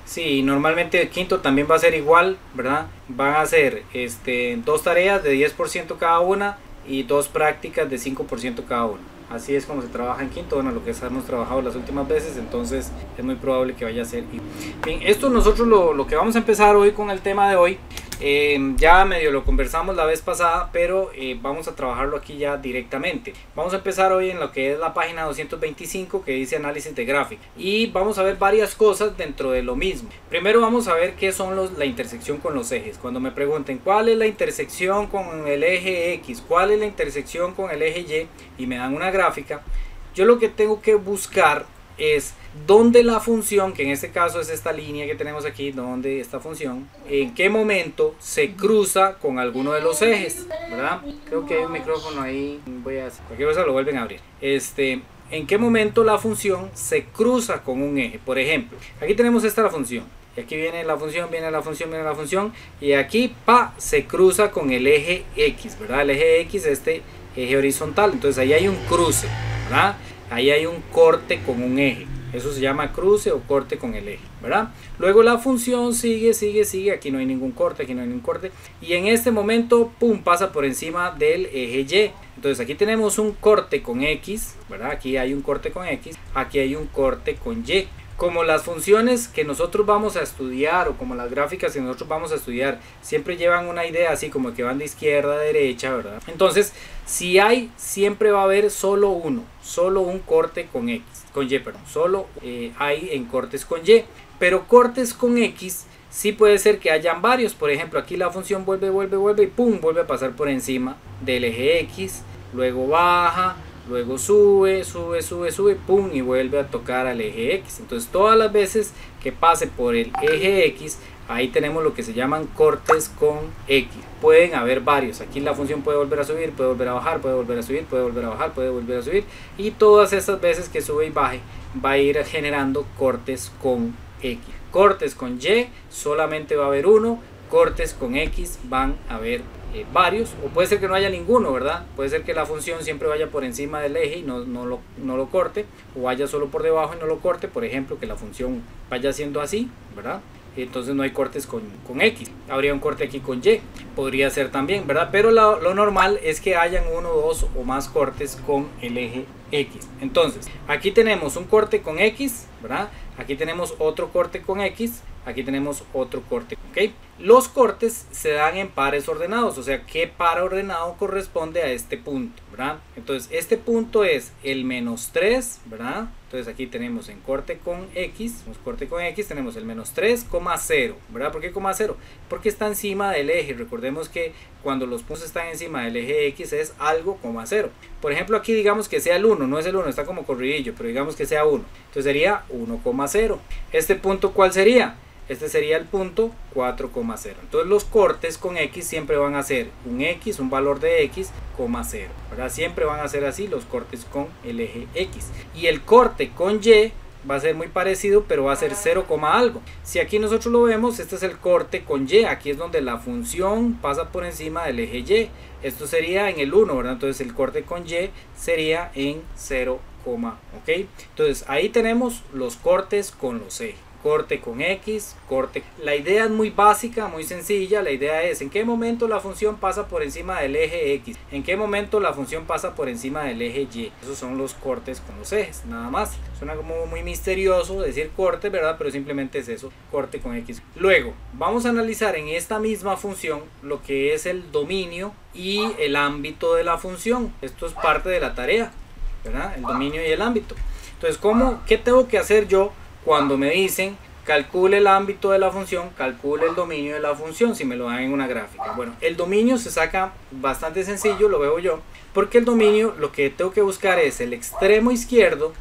Sí, normalmente el quinto también va a ser igual, ¿verdad? Van a ser dos tareas de 10% cada una y dos prácticas de 5% cada una. Así es como se trabaja en quinto, bueno, lo que hemos trabajado las últimas veces, entonces es muy probable que vaya a ser. Bien, esto nosotros lo que vamos a empezar hoy con el tema de hoy, ya medio lo conversamos la vez pasada, pero vamos a trabajarlo aquí ya directamente. Vamos a empezar hoy en lo que es la página 225 que dice análisis de gráfica y vamos a ver varias cosas dentro de lo mismo. Primero vamos a ver qué son la intersección con los ejes. Cuando me pregunten cuál es la intersección con el eje X, cuál es la intersección con el eje Y me dan una gráfica, yo lo que tengo que buscar es donde la función, que en este caso es esta línea que tenemos aquí, donde esta función, en qué momento se cruza con alguno de los ejes, ¿verdad? Creo que hay un micrófono ahí, voy a hacer, cualquier cosa lo vuelven a abrir. En qué momento la función se cruza con un eje. Por ejemplo, aquí tenemos la función, y aquí viene la función, viene la función, viene la función, y aquí se cruza con el eje X, ¿verdad? El eje X es este eje horizontal, entonces ahí hay un cruce, ¿verdad? Ahí hay un corte con un eje. Eso se llama cruce o corte con el eje, ¿verdad? Luego la función sigue, aquí no hay ningún corte, aquí no hay ningún corte. Y en este momento, pum, pasa por encima del eje Y. Entonces aquí tenemos un corte con X, ¿verdad? Aquí hay un corte con X, aquí hay un corte con Y. Como las funciones que nosotros vamos a estudiar o como las gráficas que nosotros vamos a estudiar siempre llevan una idea así como que van de izquierda a derecha, ¿verdad? Entonces, si hay, siempre va a haber solo un corte con X, con Y, perdón, solo hay en cortes con Y, pero cortes con X sí puede ser que hayan varios. Por ejemplo, aquí la función vuelve y pum, vuelve a pasar por encima del eje X, luego baja, luego sube, pum, y vuelve a tocar al eje X. Entonces todas las veces que pase por el eje X, ahí tenemos lo que se llaman cortes con X. Pueden haber varios. Aquí la función puede volver a subir, puede volver a bajar, puede volver a subir, puede volver a bajar, puede volver a subir. Y todas estas veces que sube y baje, va a ir generando cortes con X. Cortes con Y, solamente va a haber uno. Cortes con X van a haber varios, o puede ser que no haya ninguno, ¿verdad? Puede ser que la función siempre vaya por encima del eje y no lo corte, o vaya solo por debajo y no lo corte. Por ejemplo, que la función vaya siendo así, ¿verdad? Entonces no hay cortes con X. Habría un corte aquí con Y, podría ser también, ¿verdad? Pero lo normal es que hayan uno, dos o más cortes con el eje X. Entonces aquí tenemos un corte con X, ¿verdad? Aquí tenemos otro corte con X, aquí tenemos otro corte, ¿ok? Los cortes se dan en pares ordenados, o sea, ¿qué par ordenado corresponde a este punto, ¿verdad? Entonces este punto es el -3, ¿verdad? Entonces aquí tenemos en corte con X, tenemos el -3,0, ¿verdad? ¿Por qué 0? Porque está encima del eje. Recordemos que cuando los puntos están encima del eje X es algo, 0. Por ejemplo, aquí digamos que sea el 1, no es el 1, está como corridillo, pero digamos que sea 1. Entonces sería 1,0. ¿Este punto cuál sería? Este sería el punto 4,0. Entonces los cortes con X siempre van a ser un X, un valor de X, 0, ¿verdad? Siempre van a ser así los cortes con el eje X. Y el corte con Y va a ser muy parecido, pero va a ser 0, algo. Si aquí nosotros lo vemos, este es el corte con Y. Aquí es donde la función pasa por encima del eje Y. Esto sería en el 1, ¿verdad? Entonces el corte con Y sería en 0, ¿ok? Entonces ahí tenemos los cortes con los ejes. Corte con X, corte. La idea es muy básica, muy sencilla. La idea es en qué momento la función pasa por encima del eje X, en qué momento la función pasa por encima del eje Y. Esos son los cortes con los ejes, nada más. Suena como muy misterioso decir corte, ¿verdad? Pero simplemente es eso, corte con X. Luego vamos a analizar en esta misma función lo que es el dominio y el ámbito de la función. Esto es parte de la tarea, ¿verdad? El dominio y el ámbito. Entonces, ¿qué tengo que hacer yo cuando me dicen calcule el ámbito de la función, calcule el dominio de la función, si me lo dan en una gráfica? Bueno, el dominio se saca bastante sencillo, lo veo yo, porque el dominio lo que tengo que buscar es el extremo izquierdo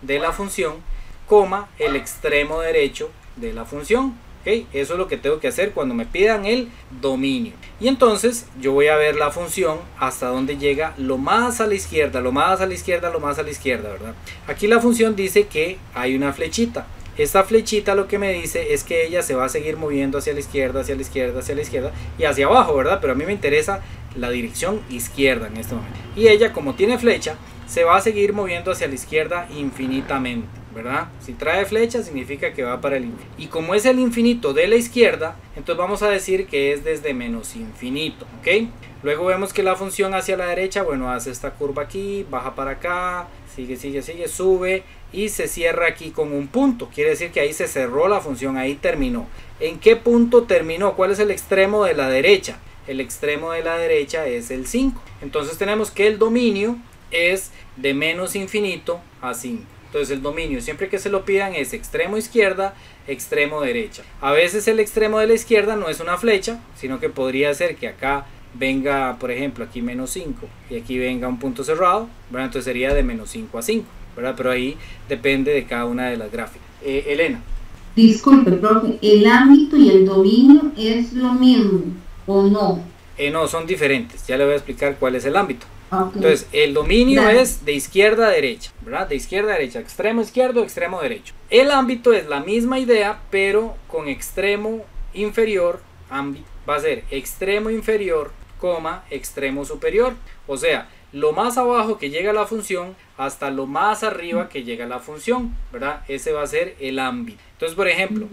de la función, el extremo derecho de la función. ¿Okay? Eso es lo que tengo que hacer cuando me pidan el dominio. Y entonces yo voy a ver la función hasta donde llega, lo más a la izquierda, lo más a la izquierda, lo más a la izquierda, ¿verdad? Aquí la función dice que hay una flechita. Esta flechita lo que me dice es que ella se va a seguir moviendo hacia la izquierda, hacia la izquierda, hacia la izquierda y hacia abajo, ¿verdad? Pero a mí me interesa la dirección izquierda en este momento. Y ella, como tiene flecha, se va a seguir moviendo hacia la izquierda infinitamente, ¿verdad? Si trae flecha significa que va para el infinito. Y como es el infinito de la izquierda, entonces vamos a decir que es desde menos infinito, ¿ok? Luego vemos que la función hacia la derecha, bueno, hace esta curva aquí, baja para acá, sigue, sube y se cierra aquí con un punto. Quiere decir que ahí se cerró la función, ahí terminó. ¿En qué punto terminó? ¿Cuál es el extremo de la derecha? El extremo de la derecha es el 5. Entonces tenemos que el dominio es de menos infinito a 5. Entonces el dominio, siempre que se lo pidan, es extremo izquierda, extremo derecha. A veces el extremo de la izquierda no es una flecha, sino que podría ser que acá venga, por ejemplo, aquí menos 5 y aquí venga un punto cerrado, ¿verdad? Entonces sería de menos 5 a 5, ¿verdad? Pero ahí depende de cada una de las gráficas. Elena. Disculpe, profe, ¿el ámbito y el dominio es lo mismo o no? No, son diferentes. Ya le voy a explicar cuál es el ámbito. Okay. Entonces, el dominio es de izquierda a derecha, ¿verdad? De izquierda a derecha, extremo izquierdo, extremo derecho. El ámbito es la misma idea, pero con extremo inferior, ámbito, va a ser extremo inferior, extremo superior. O sea, lo más abajo que llega la función hasta lo más arriba que llega la función, ¿verdad? Ese va a ser el ámbito. Entonces, por ejemplo,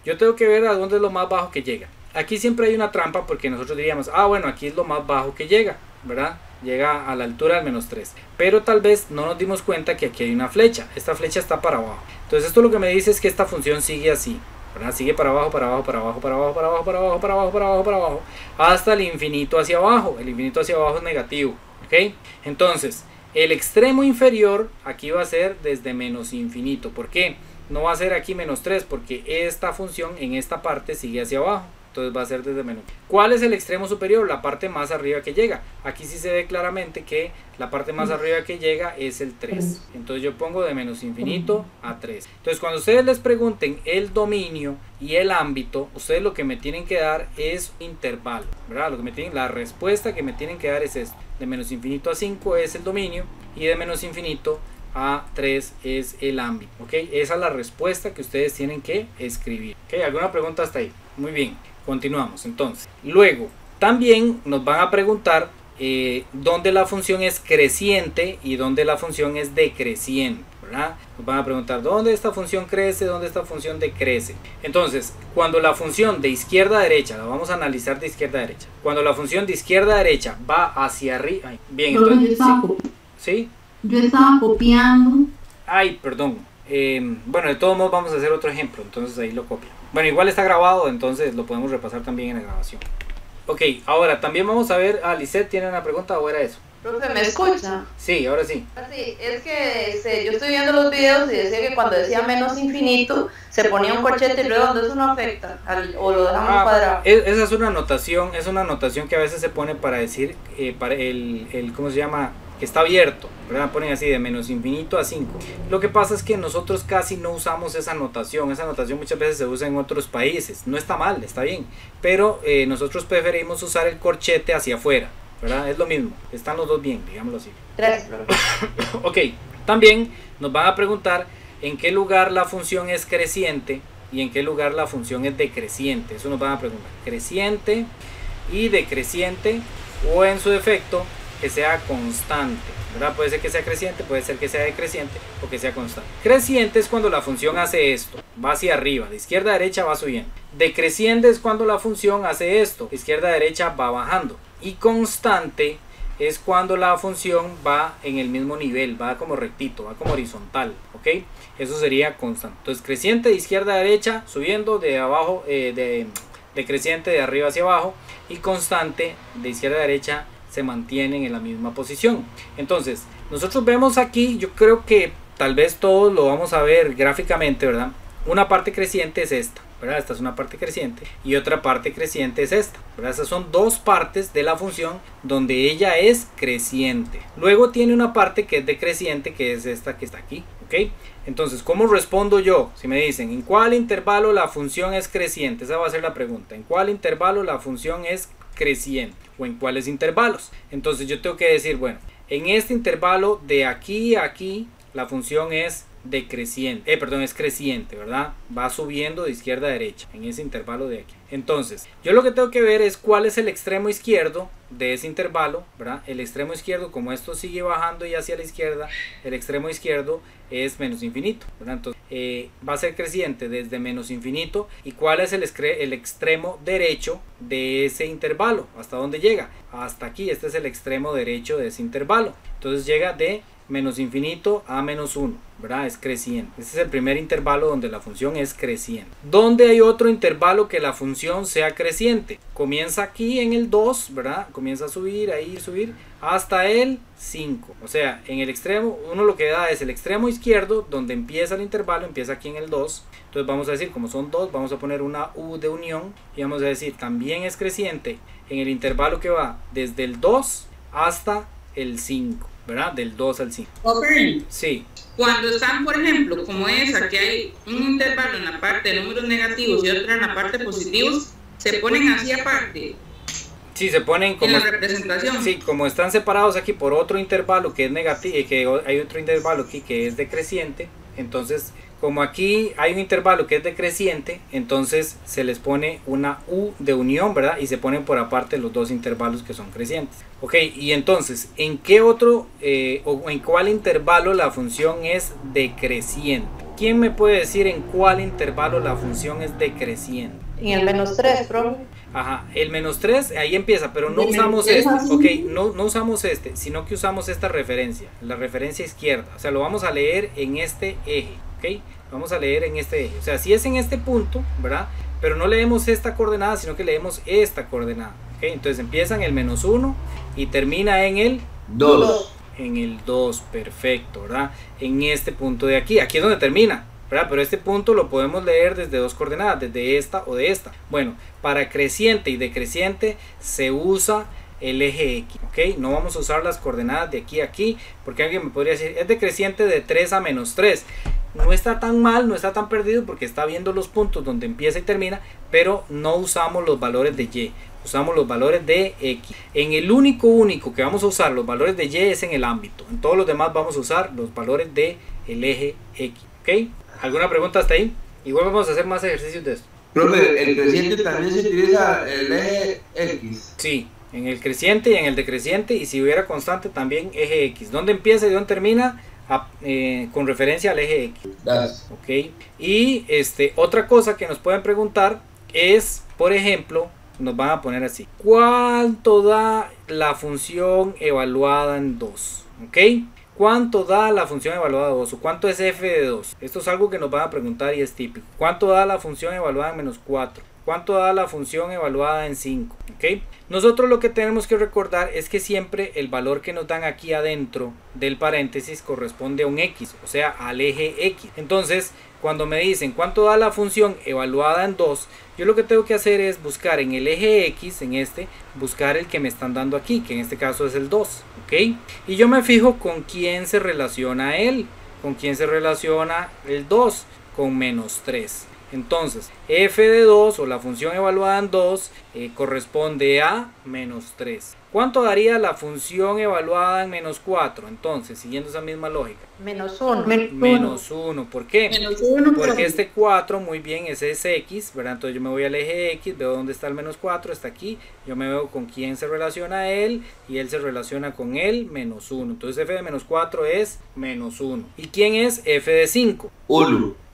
yo tengo que ver a dónde es lo más bajo que llega. Aquí siempre hay una trampa porque nosotros diríamos, ah, bueno, aquí es lo más bajo que llega, ¿verdad? Llega a la altura del menos 3. Pero tal vez no nos dimos cuenta que aquí hay una flecha. Esta flecha está para abajo. Entonces esto lo que me dice es que esta función sigue así, ¿verdad? Sigue para abajo, para abajo, para abajo, para abajo, para abajo, para abajo, para abajo, para abajo, para abajo, hasta el infinito hacia abajo. El infinito hacia abajo es negativo, ¿ok? Entonces, el extremo inferior aquí va a ser desde menos infinito. ¿Por qué? No va a ser aquí menos 3 porque esta función en esta parte sigue hacia abajo. Entonces va a ser desde menos. ¿Cuál es el extremo superior? La parte más arriba que llega. Aquí sí se ve claramente que la parte más arriba que llega es el 3. Entonces yo pongo de menos infinito a 3. Entonces cuando ustedes les pregunten el dominio y el ámbito, ustedes lo que me tienen que dar es intervalo, ¿verdad? La respuesta que me tienen que dar es esto. De menos infinito a 5 es el dominio y de menos infinito a 3 es el ámbito, ¿ok? Esa es la respuesta que ustedes tienen que escribir, ¿ok? ¿Alguna pregunta hasta ahí? Muy bien. Continuamos entonces. Luego, también nos van a preguntar dónde la función es creciente y dónde la función es decreciente, ¿verdad? Nos van a preguntar dónde esta función crece, dónde esta función decrece. Entonces, cuando la función de izquierda a derecha, la vamos a analizar de izquierda a derecha. Cuando la función de izquierda a derecha va hacia arriba, bien, entonces, ¿sí? Yo estaba copiando. Ay, perdón. Bueno, de todos modos vamos a hacer otro ejemplo, entonces ahí lo copio. Bueno, igual está grabado, entonces lo podemos repasar también en la grabación. Ok, ahora también vamos a ver, Lisette tiene una pregunta o era eso. Profe, ¿me escucha? Sí, ahora sí. Sí, es que yo estoy viendo los videos y decía que cuando decía menos infinito se ponía un corchete redondo, eso no afecta, o lo dejamos cuadrado. Esa es una anotación que a veces se pone para decir, para el ¿cómo se llama? Que está abierto, ¿verdad? Ponen así de menos infinito a 5. Lo que pasa es que nosotros casi no usamos esa notación muchas veces se usa en otros países, no está mal, está bien, pero nosotros preferimos usar el corchete hacia afuera, ¿verdad? Es lo mismo, están los dos bien, digámoslo así. Gracias. Ok, también nos van a preguntar en qué lugar la función es creciente y en qué lugar la función es decreciente, eso nos van a preguntar, creciente y decreciente, o en su defecto que sea constante, ¿verdad? Puede ser que sea creciente, puede ser que sea decreciente o que sea constante. Creciente es cuando la función hace esto, va hacia arriba, de izquierda a derecha va subiendo. Decreciente es cuando la función hace esto, de izquierda a derecha va bajando. Y constante es cuando la función va en el mismo nivel, va como rectito, va como horizontal, ¿ok? Eso sería constante. Entonces creciente de izquierda a derecha, subiendo de abajo, decreciente de arriba hacia abajo, y constante de izquierda a derecha se mantienen en la misma posición. Entonces nosotros vemos aquí, yo creo que tal vez todos lo vamos a ver gráficamente, ¿verdad? Una parte creciente es esta, ¿verdad? Esta es una parte creciente y otra parte creciente es esta, ¿verdad? Estas son dos partes de la función donde ella es creciente. Luego tiene una parte que es decreciente, que es esta que está aquí, ¿ok? Entonces, ¿cómo respondo yo? Si me dicen, ¿en cuál intervalo la función es creciente? Esa va a ser la pregunta. ¿En cuál intervalo la función es creciente? ¿O en cuáles intervalos? Entonces yo tengo que decir, bueno, en este intervalo de aquí a aquí la función es decreciente, perdón, es creciente, ¿verdad? Va subiendo de izquierda a derecha en ese intervalo de aquí. Entonces, yo lo que tengo que ver es cuál es el extremo izquierdo de ese intervalo, ¿verdad? El extremo izquierdo, como esto sigue bajando y hacia la izquierda, el extremo izquierdo es menos infinito, ¿verdad? Entonces, va a ser creciente desde menos infinito. ¿Y cuál es el extremo derecho de ese intervalo? ¿Hasta dónde llega? Hasta aquí, este es el extremo derecho de ese intervalo. Entonces llega de menos infinito a menos 1, ¿verdad? Es creciente. Este es el primer intervalo donde la función es creciente. ¿Dónde hay otro intervalo que la función sea creciente? Comienza aquí en el 2, ¿verdad? Comienza a subir, ahí subir, hasta el 5. O sea, en el extremo, uno lo que da es el extremo izquierdo, donde empieza el intervalo, empieza aquí en el 2. Entonces vamos a decir, como son 2, vamos a poner una U de unión y vamos a decir, también es creciente en el intervalo que va desde el 2 hasta el 5. ¿Verdad? Del 2 al 5. Okay. Sí. Cuando están, por ejemplo, como esa, que hay un intervalo en la parte de números negativos y otro en la parte de positivos, se ponen así aparte. Sí, se ponen como en la representación. Sí, como están separados aquí por otro intervalo que es negativo, que hay otro intervalo aquí que es decreciente. Entonces, como aquí hay un intervalo que es decreciente, entonces se les pone una U de unión, ¿verdad? Y se ponen por aparte los dos intervalos que son crecientes. Ok, y entonces, ¿en qué otro o en cuál intervalo la función es decreciente? ¿Quién me puede decir en cuál intervalo la función es decreciente? En el menos 3, profe. Ajá, el menos 3, ahí empieza, pero no usamos este, ok, no usamos este, sino que usamos esta referencia, la referencia izquierda, o sea, lo vamos a leer en este eje, ok, vamos a leer en este eje, o sea, si es en este punto, ¿verdad? Pero no leemos esta coordenada, sino que leemos esta coordenada, ok, entonces empieza en el menos 1 y termina en el 2. En el 2, perfecto, ¿verdad? En este punto de aquí, aquí es donde termina, ¿verdad? Pero este punto lo podemos leer desde dos coordenadas, desde esta o de esta. Bueno, para creciente y decreciente se usa el eje X, ¿ok? No vamos a usar las coordenadas de aquí a aquí, porque alguien me podría decir, es decreciente de 3 a menos 3. No está tan mal, no está tan perdido, porque está viendo los puntos donde empieza y termina, pero no usamos los valores de Y, usamos los valores de X. En el único que vamos a usar los valores de Y es en el ámbito. En todos los demás vamos a usar los valores de el eje X, ¿ok? ¿Alguna pregunta hasta ahí? Igual vamos a hacer más ejercicios de esto. Profe, ¿el creciente también se utiliza el eje X? Sí, en el creciente y en el decreciente, y si hubiera constante también eje X. ¿Dónde empieza y dónde termina? Con referencia al eje X. Gracias. Ok. Y otra cosa que nos pueden preguntar es, por ejemplo, nos van a poner así: ¿cuánto da la función evaluada en 2? ¿Ok? ¿Cuánto da la función evaluada en 2? ¿O cuánto es f de 2? Esto es algo que nos van a preguntar y es típico. ¿Cuánto da la función evaluada en menos 4? ¿Cuánto da la función evaluada en 5? ¿Ok? Nosotros lo que tenemos que recordar es que siempre el valor que nos dan aquí adentro del paréntesis corresponde a un X, o sea, al eje X. Entonces, cuando me dicen cuánto da la función evaluada en 2, yo lo que tengo que hacer es buscar en el eje X, buscar el que me están dando aquí, que en este caso es el 2, ¿ok? Y yo me fijo con quién se relaciona él, con quién se relaciona el 2, con menos 3. Entonces, f de 2 o la función evaluada en 2 corresponde a menos 3. ¿Cuánto daría la función evaluada en menos 4? Entonces, siguiendo esa misma lógica. Menos 1. Menos 1. ¿Por qué? Menos 1. Porque este 4, muy bien, ese es X, ¿verdad? Entonces yo me voy al eje X, veo dónde está el menos 4, está aquí. Yo me veo con quién se relaciona él y él se relaciona con él, menos 1. Entonces f de menos 4 es menos 1. ¿Y quién es f de 5? 1.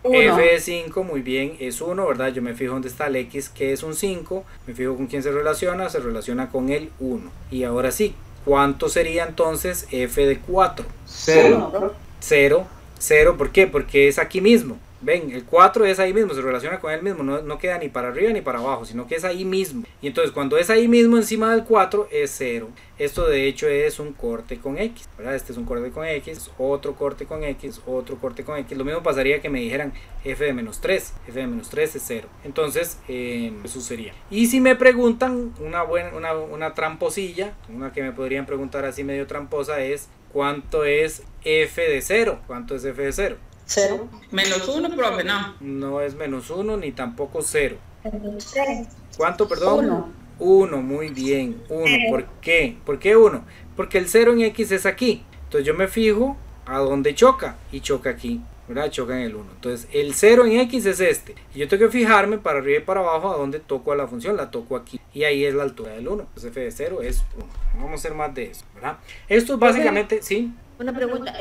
F de 5, muy bien, es 1, ¿verdad? Yo me fijo dónde está el X, que es un 5. Me fijo con quién se relaciona con el 1. Y ahora sí, ¿cuánto sería entonces f de 4? 0. 0, 0, ¿por qué? Porque es aquí mismo. Ven, el 4 es ahí mismo, se relaciona con él mismo, no queda ni para arriba ni para abajo, sino que es ahí mismo. Y entonces cuando es ahí mismo encima del 4 es 0. Esto de hecho es un corte con X, ¿verdad? Este es un corte con X, otro corte con X, otro corte con X. Lo mismo pasaría que me dijeran f de menos 3. F de menos 3 es 0. Entonces, eso sería. Y si me preguntan una tramposilla, una que me podrían preguntar así medio tramposa es: ¿cuánto es f de 0? ¿Cuánto es f de 0? 0. Menos 1, profe, no. No es menos 1 ni tampoco 0. Menos 3. ¿Cuánto, perdón? 1. 1, muy bien. 1. ¿Por qué? ¿Por qué 1? Porque el 0 en X es aquí. Entonces yo me fijo a donde choca, y choca aquí, ¿verdad? Choca en el 1. Entonces el 0 en X es este, y yo tengo que fijarme para arriba y para abajo a donde toco a la función, la toco aquí, y ahí es la altura del 1. Entonces f de 0 es 1. Vamos a hacer más de eso, ¿verdad? Esto es básicamente, ¿sí? Una pregunta,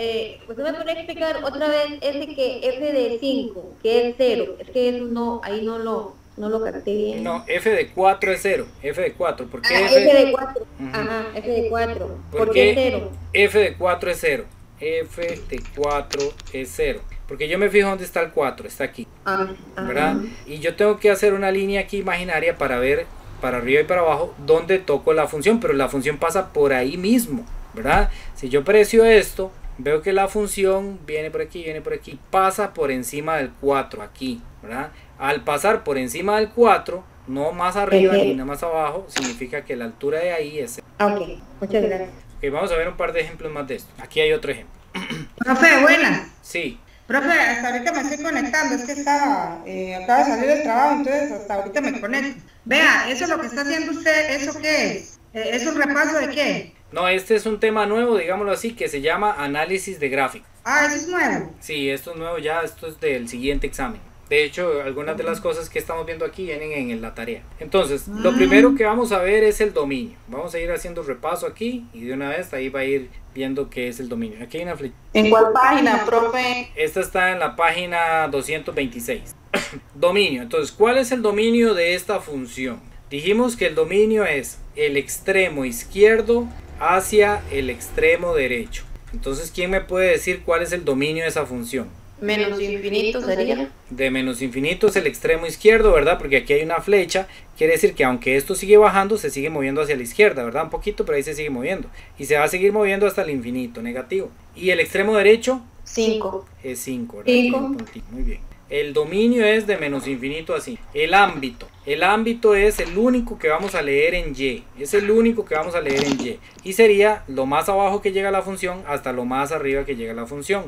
¿usted me puede explicar otra vez ese que f de 5, que es 0? Es que eso no, ahí no lo capté bien. No, f de 4 es 0, f de 4, ¿por qué f de 4? Ajá, f de 4. ¿Por qué 0? F de 4 es 0. F de 4 es 0. Porque yo me fijo dónde está el 4, está aquí, ¿verdad? Y yo tengo que hacer una línea aquí imaginaria para ver para arriba y para abajo dónde toco la función, pero la función pasa por ahí mismo, ¿verdad? Si yo precio esto, veo que la función viene por aquí, pasa por encima del 4 aquí, ¿verdad? Al pasar por encima del 4, no más arriba ni nada más abajo, significa que la altura de ahí es 0. Ok, muchas gracias. Ok, vamos a ver un par de ejemplos más de esto. Aquí hay otro ejemplo. Profe, buenas. Sí. Profe, hasta ahorita me estoy conectando, es que acaba de salir del trabajo, entonces hasta ahorita me conecto. Vea, eso es lo que está haciendo usted, ¿eso qué es? ¿Es un repaso de qué? No, este es un tema nuevo, digámoslo así, que se llama análisis de gráficos. Ah, ¿eso es nuevo? Sí, esto es nuevo ya, esto es del siguiente examen. De hecho, algunas de las cosas que estamos viendo aquí vienen en la tarea. Entonces, lo primero que vamos a ver es el dominio. Vamos a ir haciendo repaso aquí y de una vez ahí va a ir viendo qué es el dominio. Aquí hay una flecha. ¿En cuál página, profe? Esta está en la página 226. Dominio. Entonces, ¿cuál es el dominio de esta función? Dijimos que el dominio es el extremo izquierdo hacia el extremo derecho. Entonces, ¿quién me puede decir cuál es el dominio de esa función? Menos infinito sería. De menos infinito es el extremo izquierdo, ¿verdad? Porque aquí hay una flecha, quiere decir que aunque esto sigue bajando, se sigue moviendo hacia la izquierda, ¿verdad? Un poquito, pero ahí se sigue moviendo. Y se va a seguir moviendo hasta el infinito, negativo. ¿Y el extremo derecho? 5. Es 5, ¿verdad? 5. Muy bien. El dominio es de menos infinito a 5. El ámbito. El ámbito es el único que vamos a leer en Y. Es el único que vamos a leer en Y. Y sería lo más abajo que llega la función hasta lo más arriba que llega la función.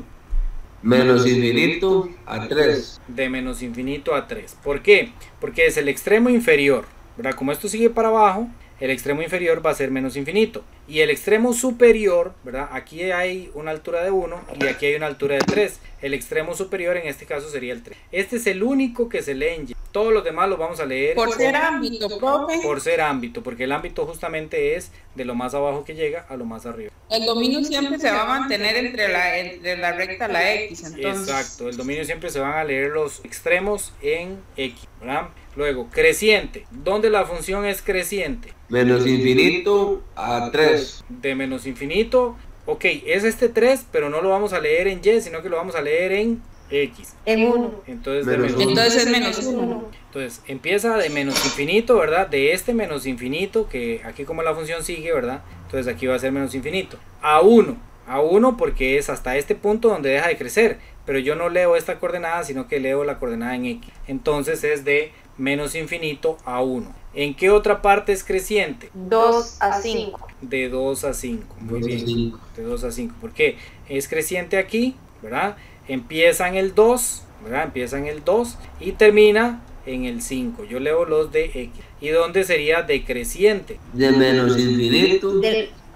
Menos infinito a 3. De menos infinito a 3. ¿Por qué? Porque es el extremo inferior, ¿verdad? Como esto sigue para abajo, el extremo inferior va a ser menos infinito. Y el extremo superior, ¿verdad? Aquí hay una altura de 1 y aquí hay una altura de 3. El extremo superior en este caso sería el 3. Este es el único que se lee en Y. Todos los demás los vamos a leer por ser ámbito, profe. Por ser ámbito, porque el ámbito justamente es de lo más abajo que llega a lo más arriba. El dominio siempre se va a mantener entre la recta y la X. Entonces. Exacto, el dominio siempre se van a leer los extremos en X, ¿verdad? Luego, creciente. ¿Dónde la función es creciente? Menos infinito a 3. De menos infinito. Ok, es este 3, pero no lo vamos a leer en Y, sino que lo vamos a leer en X. En 1. Entonces, entonces es menos 1. Entonces, empieza de menos infinito, ¿verdad? De este menos infinito, que aquí como la función sigue, ¿verdad? Entonces aquí va a ser menos infinito. A 1. A 1 porque es hasta este punto donde deja de crecer. Pero yo no leo esta coordenada, sino que leo la coordenada en X. Entonces es de menos infinito a 1. ¿En qué otra parte es creciente? 2 a 5. De 2 a 5. Muy bien. De 2 a 5. ¿Por qué? Es creciente aquí, ¿verdad? Empieza en el 2, ¿verdad? Empieza en el 2 y termina en el 5. Yo leo los de X. ¿Y dónde sería decreciente? De menos infinito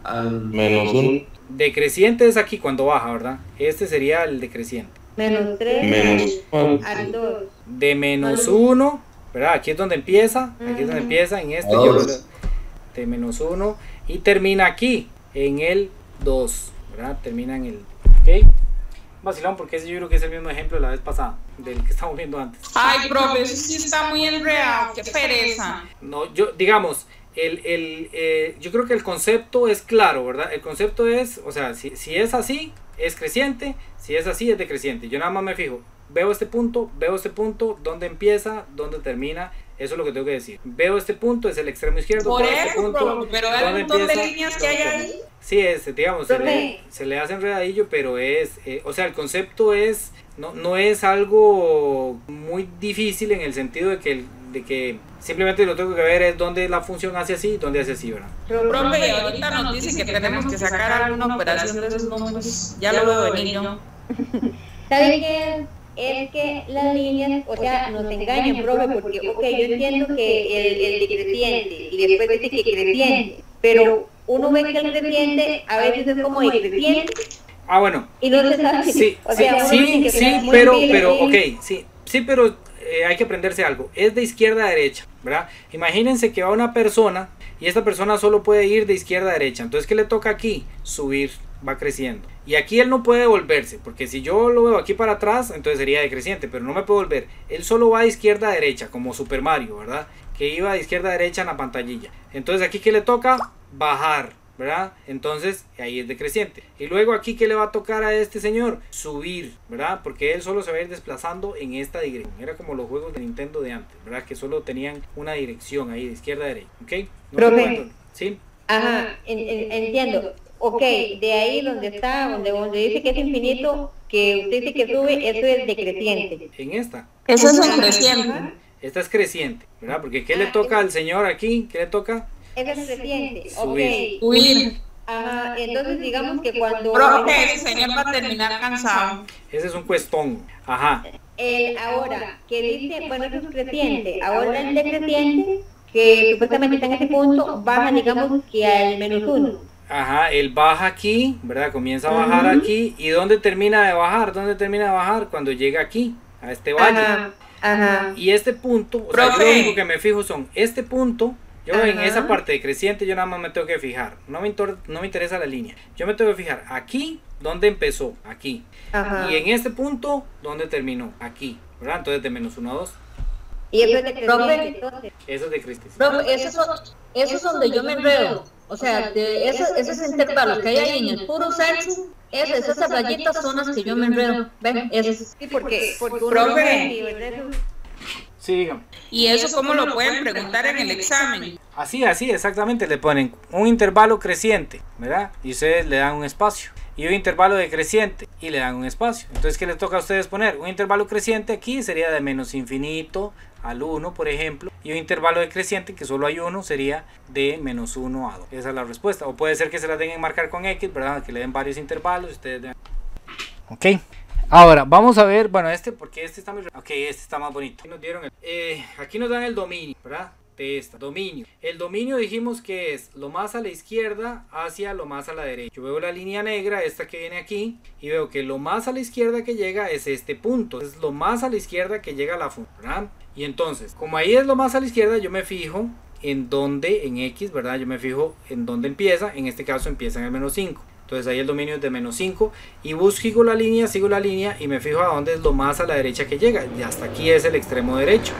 a menos 1. Decreciente es aquí cuando baja, ¿verdad? Este sería el decreciente. Menos 3. Menos 1. Al 2. De menos 1, ¿verdad? Aquí es donde empieza. Aquí es donde empieza. En este yo leo de menos 1. Y termina aquí, en el 2, ¿verdad? Termina en el... ¿Ok? Vacilón, porque ese yo creo que es el mismo ejemplo de la vez pasada, del que estamos viendo antes. Ay, profe, eso sí está muy enredado, qué pereza. No, yo, digamos, yo creo que el concepto es claro, ¿verdad? El concepto es, o sea, si es así, es creciente, si es así, es decreciente. Yo nada más me fijo, veo este punto, dónde empieza, dónde termina. Eso es lo que tengo que decir. Veo este punto, es el extremo izquierdo. Por este eso, punto, pero hay un montón de líneas que hay ahí. Sí, digamos, se le hace enredadillo, pero es, o sea, el concepto es, no es algo muy difícil en el sentido de que simplemente lo tengo que ver es dónde la función hace así y dónde hace así, ¿verdad? Profe, ahorita nos dice que tenemos que sacar alguna operación de esos números. Ya lo veo venir, ¿no? ¿Sabe qué? Es que las líneas, o sea, nos engañan, profe, porque, ok, yo entiendo que el decreciente, y después dice que creciente, pero uno ve que el creciente a veces es como decreciente. Bueno. Y no se sabe. Sí, O sea, uno tiene que ser muy pero, pilas ok, sí, pero hay que aprenderse algo. Es de izquierda a derecha, ¿verdad? Imagínense que va una persona y esta persona solo puede ir de izquierda a derecha. Entonces, ¿qué le toca aquí? Subir, va creciendo. Y aquí él no puede volverse, porque si yo lo veo aquí para atrás, entonces sería decreciente, pero no me puedo volver. Él solo va de izquierda a derecha, como Super Mario, ¿verdad? Que iba de izquierda a derecha en la pantallilla. Entonces, aquí, ¿qué le toca? Bajar, ¿verdad? Entonces ahí es decreciente. Y luego aquí, ¿qué le va a tocar a este señor? Subir, ¿verdad? Porque él solo se va a ir desplazando en esta dirección. Era como los juegos de Nintendo de antes, ¿verdad? Que solo tenían una dirección ahí, de izquierda a derecha, ¿ok? Profe. ¿Sí? Ajá, entiendo. Ok, de ahí donde está, donde dice que es infinito, que usted dice que sube, eso es decreciente. En esta. Eso es un creciente. Esta es creciente, ¿verdad? Porque ¿qué le toca al señor aquí? ¿Qué le toca? Eso es creciente. Subir. Ok. Subir. Ajá, entonces digamos que cuando... Profe, ese señor va a terminar cansado. Ese es un cuestón. Ajá. Ahora, que dice, bueno, eso es creciente. Ahora el decreciente, que supuestamente está en ese punto, baja, digamos, que al -1. Ajá, él baja aquí, ¿verdad? Comienza a bajar aquí. ¿Y dónde termina de bajar? ¿Dónde termina de bajar? Cuando llega aquí, a este valle. Ajá. Y este punto, o sea, yo lo único que me fijo son este punto. Yo en esa parte decreciente yo nada más me tengo que fijar. No me interesa la línea. Yo me tengo que fijar aquí, ¿dónde empezó? Aquí. Ajá. Y en este punto, ¿dónde terminó? Aquí, ¿verdad? Entonces de -1 a 2. Y eso es decreciente, entonces. Eso es decreciente. Profe, eso es donde yo me enredo. O sea, de esos intervalos que hay ahí en el puro centro, esas rayitas son las que yo me enredo. ¿Ven? Sí, porque Profe. Sí, dígame. ¿Y eso cómo lo pueden preguntar en el examen? Así, exactamente. Le ponen un intervalo creciente, ¿verdad? Y ustedes le dan un espacio. Y un intervalo decreciente y le dan un espacio. Entonces, ¿qué les toca a ustedes poner? Un intervalo creciente aquí sería de -infinito al 1, por ejemplo. Y un intervalo decreciente, que solo hay uno, sería de -1 a 2. Esa es la respuesta. O puede ser que se la den en marcar con X, ¿verdad? Que le den varios intervalos. Ustedes den... Ok. Ahora, vamos a ver, bueno, porque este está muy... Ok, este está más bonito. Aquí nos dieron aquí nos dan el dominio, ¿verdad? De esta, dominio. El dominio dijimos que es lo más a la izquierda hacia lo más a la derecha. Yo veo la línea negra, esta que viene aquí, y veo que lo más a la izquierda que llega es este punto. Es lo más a la izquierda que llega a la función, ¿verdad? Y entonces, como ahí es lo más a la izquierda, yo me fijo en dónde, en X, ¿verdad? Yo me fijo en dónde empieza. En este caso empieza en el -5. Entonces ahí el dominio es de -5 y sigo la línea y me fijo a dónde es lo más a la derecha que llega. Y hasta aquí es el extremo derecho.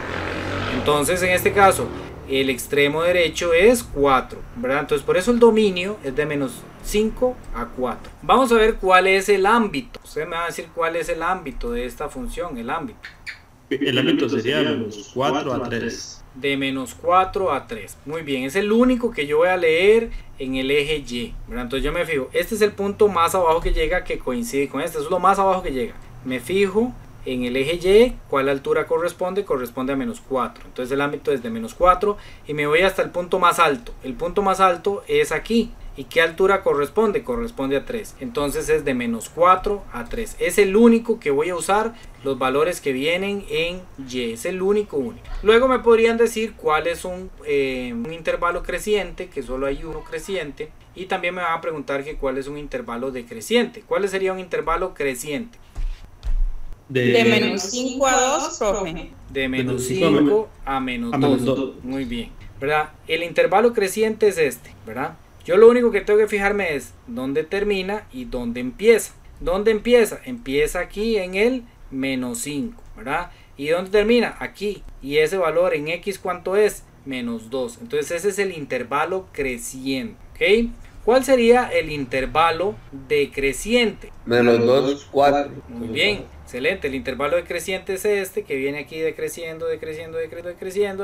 Entonces en este caso el extremo derecho es 4, ¿verdad? Entonces por eso el dominio es de -5 a 4. Vamos a ver cuál es el ámbito. Usted me va a decir cuál es el ámbito de esta función, el ámbito. El ámbito sería -4 a 3. De -4 a 3. Muy bien, es el único que yo voy a leer en el eje Y, ¿verdad? Entonces yo me fijo, este es el punto más abajo que llega que coincide con este, es lo más abajo que llega. Me fijo en el eje Y, ¿cuál altura corresponde? Corresponde a -4. Entonces el ámbito es de -4 y me voy hasta el punto más alto. El punto más alto es aquí. ¿Y qué altura corresponde? Corresponde a 3. Entonces es de -4 a 3. Es el único que voy a usar los valores que vienen en Y. Es el único. Luego me podrían decir cuál es un intervalo creciente, que solo hay uno creciente. Y también me van a preguntar que cuál es un intervalo decreciente. ¿Cuál sería un intervalo creciente? De -5 a 2, profe. De -5 a -2. Muy bien, ¿verdad? El intervalo creciente es este, ¿verdad? Yo lo único que tengo que fijarme es dónde termina y dónde empieza. ¿Dónde empieza? Empieza aquí en el -5, ¿verdad? ¿Y dónde termina? Aquí. Y ese valor en X, ¿cuánto es? -2. Entonces ese es el intervalo creciente, ¿ok? ¿Cuál sería el intervalo decreciente? -2, 4. Muy bien, excelente. El intervalo decreciente es este, que viene aquí decreciendo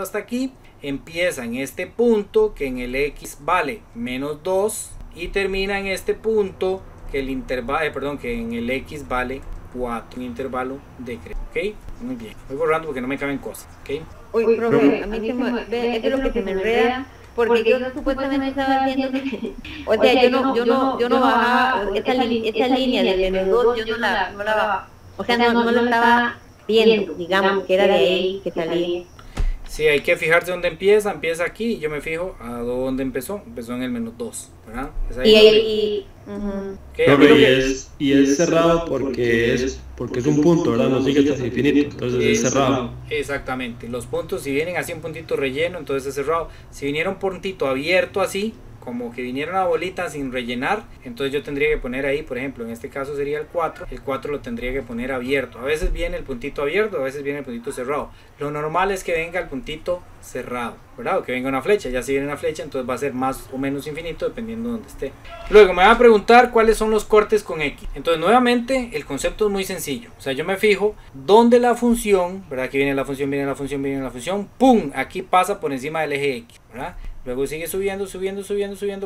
hasta aquí. Empieza en este punto, que en el X vale -2, y termina en este punto, que el intervalo, que en el X vale 4. Un intervalo decreciente, ¿ok? Muy bien. Voy borrando porque no me caben cosas, ¿ok? Uy, profe, a mí eso es lo que se me enreda. Porque yo supuestamente estaba haciendo o sea, yo no bajaba esa línea de -2, yo no la o sea, no lo estaba viendo, digamos, que era de ahí que salía. Sí, hay que fijarse dónde empieza aquí y yo me fijo a dónde empezó en el menos 2, ¿verdad? Es ahí y es cerrado porque es un punto, ¿verdad? No sigue hasta infinito, entonces es cerrado. Exactamente, los puntos si vienen así un puntito relleno, entonces es cerrado. Si viniera un puntito abierto así, como que viniera una bolita sin rellenar, entonces yo tendría que poner ahí, por ejemplo, en este caso sería el 4 lo tendría que poner abierto. A veces viene el puntito abierto, a veces viene el puntito cerrado. Lo normal es que venga el puntito cerrado, ¿verdad? O que venga una flecha. Ya si viene una flecha, entonces va a ser más o menos infinito dependiendo de donde esté. Luego me va a preguntar cuáles son los cortes con X. Entonces nuevamente el concepto es muy sencillo. O sea, yo me fijo dónde la función, ¿verdad? Aquí viene la función, viene la función, viene la función, ¡pum! Aquí pasa por encima del eje X, ¿verdad? Luego sigue subiendo,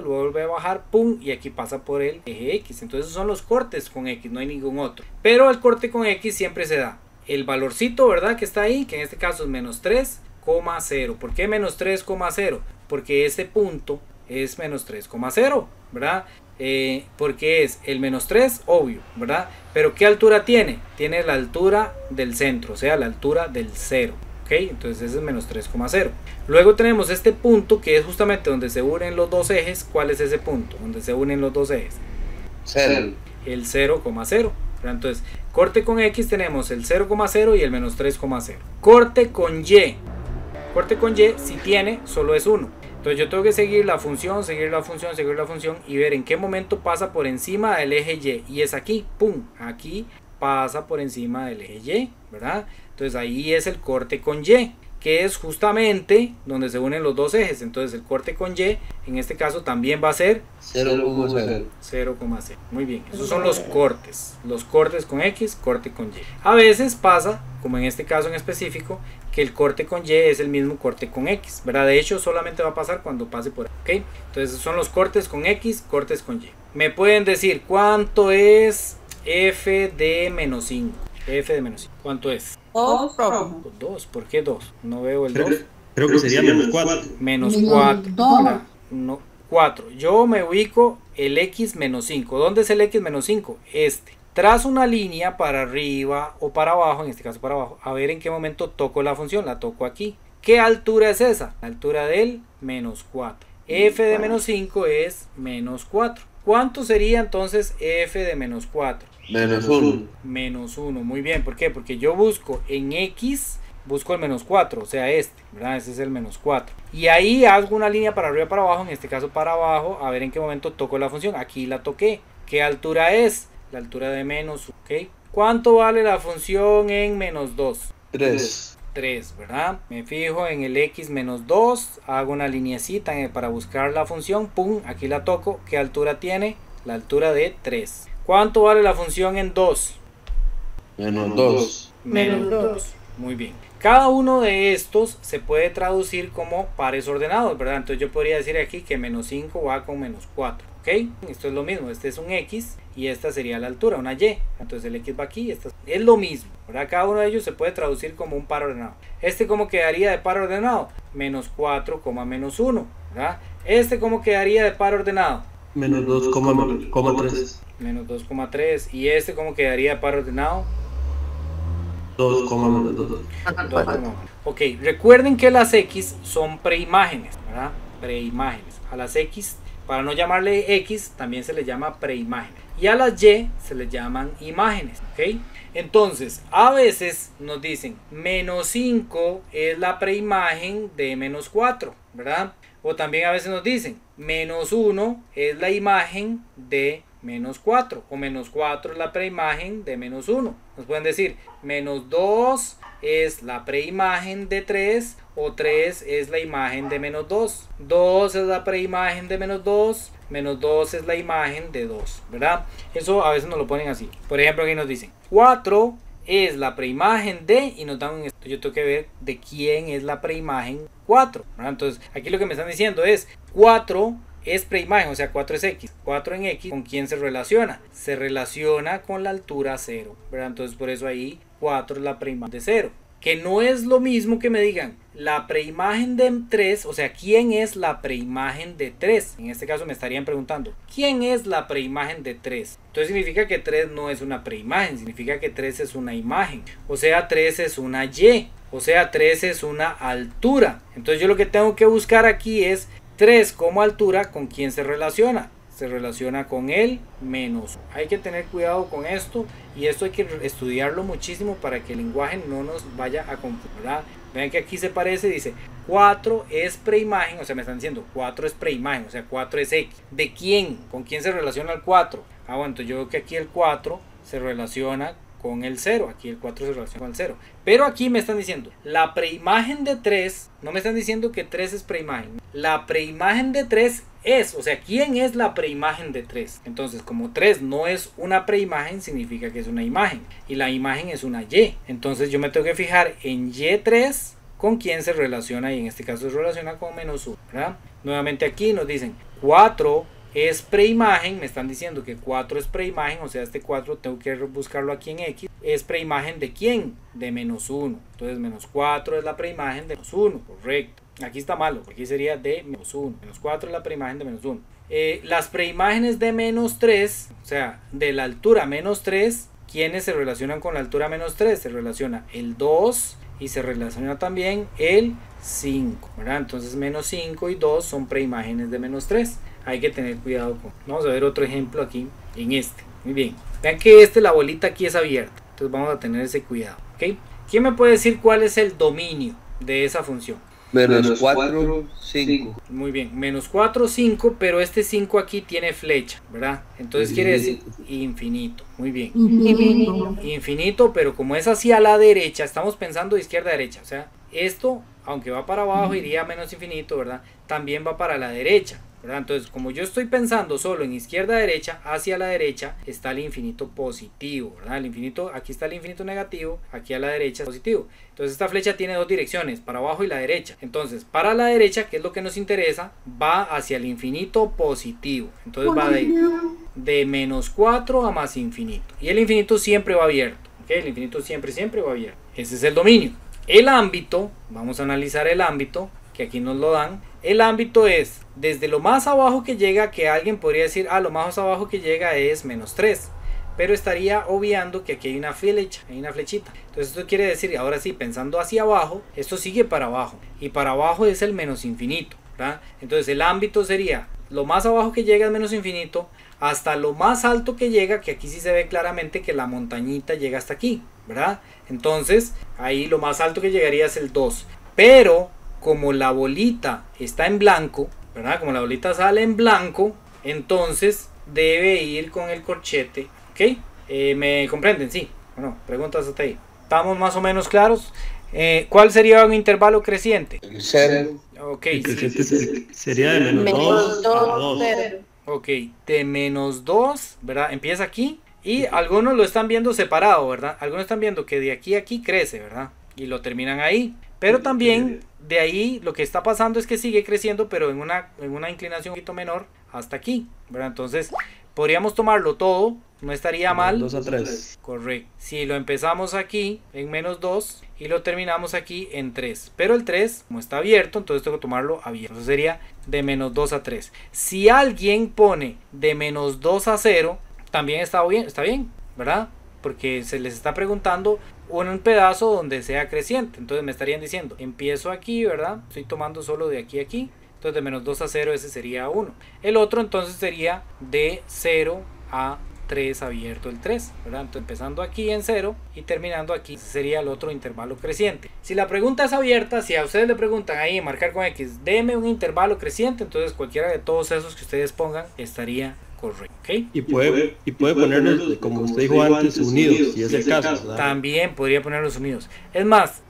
luego vuelve a bajar, pum, y aquí pasa por el eje X. Entonces esos son los cortes con X, no hay ningún otro. Pero el corte con X siempre se da el valorcito, ¿verdad? Que está ahí, que en este caso es menos 3,0. ¿Por qué menos 3,0? Porque este punto es menos 3,0, ¿verdad? Porque es el menos 3, obvio, ¿verdad? Pero ¿qué altura tiene? Tiene la altura del centro, o sea, la altura del 0. Okay, entonces ese es menos 3,0. Luego tenemos este punto que es justamente donde se unen los dos ejes. ¿Cuál es ese punto? Donde se unen los dos ejes. 0. El 0,0. Entonces, corte con X tenemos el 0,0 y el menos 3,0. Corte con Y. Corte con Y, si tiene, solo es 1. Entonces yo tengo que seguir la función y ver en qué momento pasa por encima del eje Y. Y es aquí, pum, aquí pasa por encima del eje Y, ¿verdad? Entonces ahí es el corte con Y, que es justamente donde se unen los dos ejes. Entonces el corte con Y en este caso también va a ser 0,0. 0,0. Muy bien, esos son los cortes con X, corte con Y. A veces pasa, como en este caso en específico, que el corte con Y es el mismo corte con X, ¿verdad? De hecho solamente va a pasar cuando pase por ahí, ¿ok? Entonces son los cortes con X, cortes con Y. Me pueden decir cuánto es f de menos 5. F de menos 5. ¿Cuánto es? 2. ¿Por qué 2? No veo el 2. Creo que sería menos 4. Menos 4. No, 4. Yo me ubico el X menos 5. ¿Dónde es el X menos 5? Este. Trazo una línea para arriba o para abajo, en este caso para abajo, a ver en qué momento toco la función. La toco aquí. ¿Qué altura es esa? La altura del menos 4. F de menos 5 es menos 4. ¿Cuánto sería entonces F de menos 4? Menos 1. Menos 1, muy bien. ¿Por qué? Porque yo busco en X, busco el menos 4, o sea este, ¿verdad? Ese es el menos 4. Y ahí hago una línea para arriba para abajo, en este caso para abajo, a ver en qué momento toco la función. Aquí la toqué. ¿Qué altura es? La altura de menos 1, ¿ok? ¿Cuánto vale la función en menos 2? 3, ¿verdad? Me fijo en el X menos 2, hago una lineecita para buscar la función, pum, aquí la toco. ¿Qué altura tiene? La altura de 3. ¿Cuánto vale la función en 2? Menos 2. Menos 2. Muy bien. Cada uno de estos se puede traducir como pares ordenados, ¿verdad? Entonces yo podría decir aquí que menos 5 va con menos 4. ¿Ok? Esto es lo mismo. Este es un X y esta sería la altura, una Y. Entonces el X va aquí. Esta es lo mismo, ¿verdad? Cada uno de ellos se puede traducir como un par ordenado. Este, ¿cómo quedaría de par ordenado? Menos 4, menos 1, ¿verdad? Este, ¿cómo quedaría de par ordenado? Menos 2,3. Menos 2,3. ¿Y este cómo quedaría de par ordenado? 2,2. Ok, recuerden que las X son preimágenes, ¿verdad? Preimágenes. A las X, para no llamarle X, también se les llama preimágenes. Y a las Y se les llaman imágenes, ¿ok? Entonces, a veces nos dicen menos 5 es la preimagen de menos 4, ¿verdad? O también a veces nos dicen menos 1 es la imagen de menos 4 o menos 4 es la preimagen de menos 1. Nos pueden decir menos 2 es la preimagen de 3 o 3 es la imagen de menos 2. 2 es la preimagen de menos 2, menos 2 es la imagen de 2, ¿verdad? Eso a veces nos lo ponen así. Por ejemplo, aquí nos dicen 4 es la preimagen de, y nos dan un esto. Yo tengo que ver de quién es la preimagen 4, ¿verdad? Entonces aquí lo que me están diciendo es 4 es preimagen, o sea 4 es X. 4 en X, ¿con quién se relaciona? Se relaciona con la altura 0, ¿verdad? Entonces por eso ahí 4 es la preimagen de 0. Que no es lo mismo que me digan la preimagen de 3, o sea, ¿quién es la preimagen de 3? En este caso me estarían preguntando, ¿quién es la preimagen de 3? Entonces significa que 3 no es una preimagen, significa que 3 es una imagen, o sea, 3 es una Y, o sea, 3 es una altura. Entonces yo lo que tengo que buscar aquí es 3 como altura, ¿con quién se relaciona? Se relaciona con el menos. Hay que tener cuidado con esto, y esto hay que estudiarlo muchísimo para que el lenguaje no nos vaya a confundir. Vean que aquí se parece, dice 4 es preimagen, o sea me están diciendo 4 es preimagen, o sea 4 es X. ¿De quién? ¿Con quién se relaciona el 4? Bueno, entonces yo veo que aquí el 4 se relaciona con el 0, aquí el 4 se relaciona con el 0, pero aquí me están diciendo la preimagen de 3, no me están diciendo que 3 es preimagen, la preimagen de 3 es, o sea, ¿quién es la preimagen de 3? Entonces, como 3 no es una preimagen, significa que es una imagen, y la imagen es una Y, entonces yo me tengo que fijar en Y3 con quién se relaciona, y en este caso se relaciona con menos 1, ¿verdad? Nuevamente aquí nos dicen 4 es preimagen, me están diciendo que 4 es preimagen, o sea, este 4 tengo que buscarlo aquí en X. ¿Es preimagen de quién? De menos 1. Entonces menos 4 es la preimagen de menos 1, correcto. Aquí está malo, aquí sería de menos 1. Menos 4 es la preimagen de menos 1. Las preimágenes de menos 3, o sea, de la altura menos 3, ¿quiénes se relacionan con la altura menos 3? Se relaciona el 2 y se relaciona también el 5, ¿verdad? Entonces menos 5 y 2 son preimágenes de menos 3. Hay que tener cuidado con. Vamos a ver otro ejemplo aquí en este. Muy bien. Vean que la bolita aquí es abierta. Entonces vamos a tener ese cuidado. ¿Ok? ¿Quién me puede decir cuál es el dominio de esa función? Menos 4, 5. Muy bien. Menos 4, 5, pero este 5 aquí tiene flecha, ¿verdad? Entonces quiere decir infinito. Muy bien. Infinito, pero como es hacia la derecha, estamos pensando de izquierda a derecha. O sea, esto, aunque va para abajo, iría a menos infinito, ¿verdad? También va para la derecha, ¿verdad? Entonces, como yo estoy pensando solo en izquierda a derecha, hacia la derecha está el infinito positivo, ¿verdad? El infinito, aquí está el infinito negativo, aquí a la derecha es positivo. Entonces esta flecha tiene dos direcciones, para abajo y la derecha. Entonces, para la derecha, que es lo que nos interesa, va hacia el infinito positivo. Entonces va de menos 4 a más infinito. Y el infinito siempre va abierto, ¿ok? El infinito siempre va abierto. Ese es el dominio. El ámbito, vamos a analizar el ámbito, que aquí nos lo dan. El ámbito es desde lo más abajo que llega, que alguien podría decir, lo más abajo que llega es menos 3, pero estaría obviando que aquí hay una flecha, hay una flechita. Entonces esto quiere decir, ahora sí, pensando hacia abajo, esto sigue para abajo, y para abajo es el menos infinito, ¿verdad? Entonces el ámbito sería lo más abajo que llega es menos infinito, hasta lo más alto que llega, que aquí sí se ve claramente que la montañita llega hasta aquí, ¿verdad? Entonces ahí lo más alto que llegaría es el 2, pero como la bolita está en blanco, ¿verdad? Como la bolita sale en blanco, entonces debe ir con el corchete, ¿ok? ¿Me comprenden? Sí. Bueno, preguntas hasta ahí. ¿Estamos más o menos claros? ¿Cuál sería un intervalo creciente? El 0. Ok. El creciente sería de menos 2 a 2. Ok, de menos 2, ¿verdad? Empieza aquí y algunos lo están viendo separado, ¿verdad? Algunos están viendo que de aquí a aquí crece, ¿verdad? Y lo terminan ahí. Pero también de ahí lo que está pasando es que sigue creciendo, pero en una inclinación un poquito menor hasta aquí, ¿verdad? Entonces podríamos tomarlo todo, no estaría mal. 2 a 3. Correcto. Si lo empezamos aquí en menos 2 y lo terminamos aquí en 3. Pero el 3, como está abierto, entonces tengo que tomarlo abierto. Eso sería de menos 2 a 3. Si alguien pone de menos 2 a 0, también está bien, ¿verdad? Porque se les está preguntando un pedazo donde sea creciente. Entonces me estarían diciendo, empiezo aquí, ¿verdad? Estoy tomando solo de aquí a aquí. Entonces de menos 2 a 0 ese sería 1. El otro entonces sería de 0 a 3 abierto el 3, ¿verdad? Entonces empezando aquí en 0 y terminando aquí, ese sería el otro intervalo creciente. Si la pregunta es abierta, si a ustedes le preguntan ahí, marcar con X, deme un intervalo creciente, entonces cualquiera de todos esos que ustedes pongan estaría correcto, ¿okay? Y puede ponerlos, como usted dijo antes, unidos, si es el caso, ¿verdad? También podría ponerlos unidos. Es más,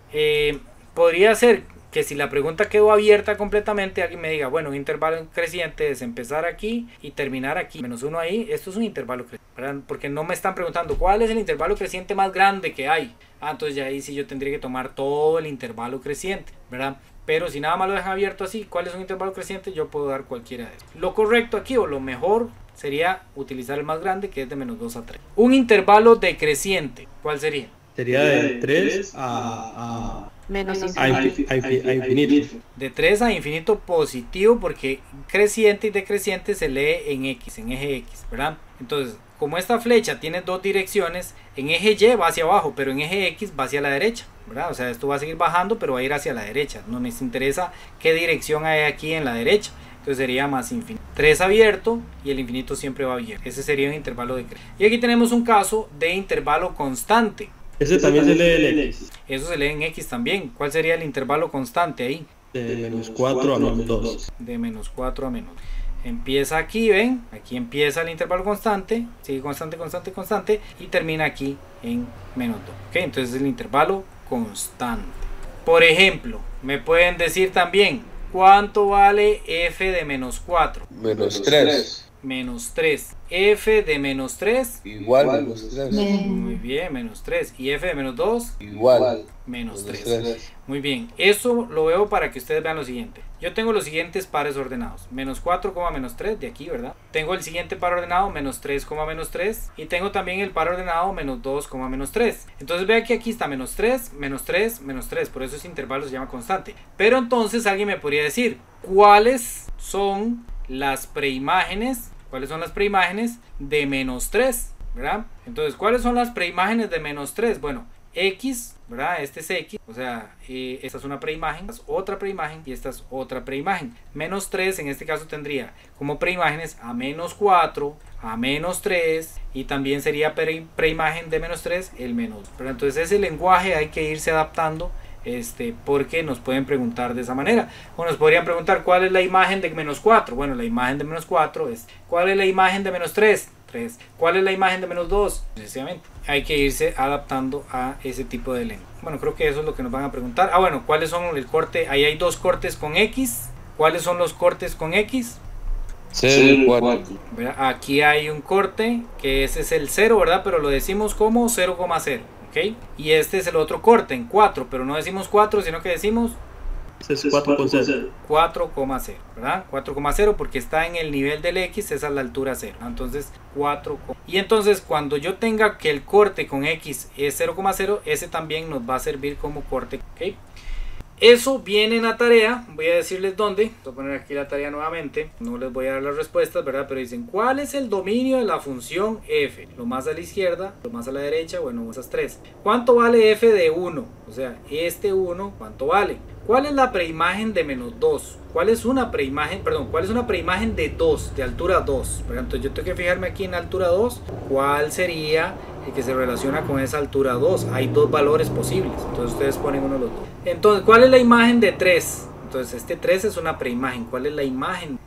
podría ser que si la pregunta quedó abierta completamente, alguien me diga, bueno, un intervalo creciente es empezar aquí y terminar aquí, menos 1 ahí, esto es un intervalo creciente, ¿verdad? Porque no me están preguntando cuál es el intervalo creciente más grande que hay. Entonces ya ahí sí yo tendría que tomar todo el intervalo creciente, ¿verdad? Pero si nada más lo dejan abierto así, ¿cuál es un intervalo creciente? Yo puedo dar cualquiera de esos. Lo correcto aquí, o lo mejor, sería utilizar el más grande, que es de menos 2 a 3. Un intervalo decreciente, ¿cuál sería? Sería de 3 a Menos a infinito. De 3 a infinito positivo, porque creciente y decreciente se lee en X, en eje X, ¿verdad? Entonces, como esta flecha tiene dos direcciones, en eje Y va hacia abajo, pero en eje X va hacia la derecha, ¿verdad? O sea, esto va a seguir bajando, pero va a ir hacia la derecha. No nos interesa qué dirección hay aquí en la derecha. Entonces sería más infinito. 3 abierto y el infinito siempre va abierto. Ese sería un intervalo de creciente. Y aquí tenemos un caso de intervalo constante. Ese también se lee en X. Eso se lee en X también. ¿Cuál sería el intervalo constante ahí? De menos 4 a menos 2. De menos 4 a menos 2. Empieza aquí, ven, aquí empieza el intervalo constante, sigue constante, constante, constante y termina aquí en menos 2. ¿Okay? Entonces es el intervalo constante. Por ejemplo, me pueden decir también, ¿cuánto vale f de menos 4? Menos 3. Menos 3. F de menos 3. Igual menos 3. Muy bien, menos 3. Y f de menos 2. Igual. Menos 3. Muy bien, eso lo veo para que ustedes vean lo siguiente. Yo tengo los siguientes pares ordenados. Menos 4, menos 3 de aquí, ¿verdad? Tengo el siguiente par ordenado, menos 3, menos 3. Y tengo también el par ordenado, menos 2, menos 3. Entonces vea que aquí está menos 3, menos 3, menos 3. Por eso ese intervalo se llama constante. Pero entonces alguien me podría decir, ¿cuáles son las preimágenes? ¿Cuáles son las preimágenes de menos 3? ¿Verdad? Entonces, ¿cuáles son las preimágenes de menos 3? Bueno, X, ¿verdad? Este es X, o sea, esta es una preimagen, esta es otra preimagen y esta es otra preimagen. Menos 3 en este caso tendría como preimágenes a menos 4, a menos 3 y también sería preimagen de menos 3 el menos. Pero entonces ese lenguaje hay que irse adaptando. Porque nos pueden preguntar de esa manera, o nos podrían preguntar cuál es la imagen de menos 4. Bueno, la imagen de menos 4 es cuál es la imagen de menos 3, cuál es la imagen de menos 2, precisamente. Hay que irse adaptando a ese tipo de lengua. Bueno, creo que eso es lo que nos van a preguntar. Bueno, ¿cuáles son el corte? Ahí hay dos cortes con X. ¿Cuáles son los cortes con X? 0 y 4. Aquí hay un corte que ese es el 0, ¿verdad? Pero lo decimos como 0,0. ¿Okay? Y este es el otro corte en 4, pero no decimos 4, sino que decimos 4,0. 4,0, ¿verdad? 4,0 porque está en el nivel del X, esa es la altura 0. Entonces 4. Y entonces cuando yo tenga que el corte con X es 0,0, ese también nos va a servir como corte. ¿Okay? Eso viene en la tarea, voy a decirles dónde, voy a poner aquí la tarea nuevamente, no les voy a dar las respuestas, ¿verdad? Pero dicen, ¿cuál es el dominio de la función f? Lo más a la izquierda, lo más a la derecha, bueno, esas tres. ¿Cuánto vale f de 1? O sea, este 1, ¿cuánto vale? ¿Cuál es la preimagen de menos 2? ¿Cuál es una preimagen, cuál es una preimagen de 2, de altura 2? Entonces yo tengo que fijarme aquí en altura 2, ¿cuál sería el que se relaciona con esa altura 2? Hay dos valores posibles, entonces ustedes ponen uno de los dos. Entonces, ¿cuál es la imagen de 3? Entonces este 3 es una preimagen. ¿Cuál es la imagen?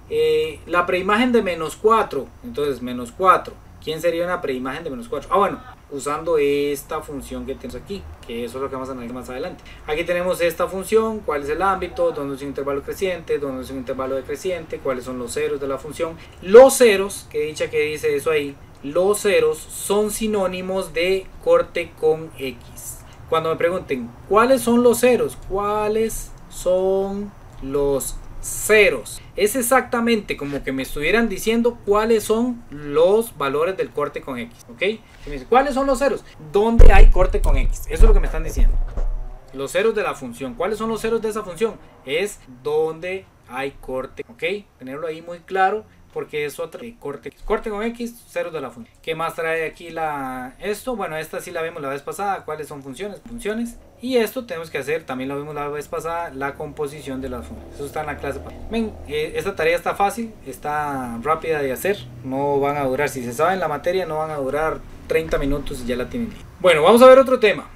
La preimagen de menos 4, entonces menos 4. ¿Quién sería una preimagen de menos 4? Bueno, usando esta función que tenemos aquí, que eso es lo que vamos a analizar más adelante. Aquí tenemos esta función, cuál es el ámbito, dónde es un intervalo creciente, dónde es un intervalo decreciente, cuáles son los ceros de la función. Los ceros, que dicha que dice eso ahí, los ceros son sinónimos de corte con X. Cuando me pregunten, ¿cuáles son los ceros? ¿Cuáles son los ceros? Es exactamente como que me estuvieran diciendo cuáles son los valores del corte con X, ¿ok? Me dice, ¿cuáles son los ceros? ¿Dónde hay corte con X? Eso es lo que me están diciendo. Los ceros de la función. ¿Cuáles son los ceros de esa función? Es donde hay corte, ¿ok? Tenerlo ahí muy claro porque es otra corte con X, ceros de la función. ¿Qué más trae aquí esto? Bueno, esta sí la vimos la vez pasada. ¿Cuáles son funciones? Y esto tenemos que hacer, también lo vimos la vez pasada, la composición de las funciones. Eso está en la clase. Ven, esta tarea está fácil, está rápida de hacer. No van a durar, si se saben la materia, no van a durar 30 minutos y ya la tienen lista. Bueno, vamos a ver otro tema.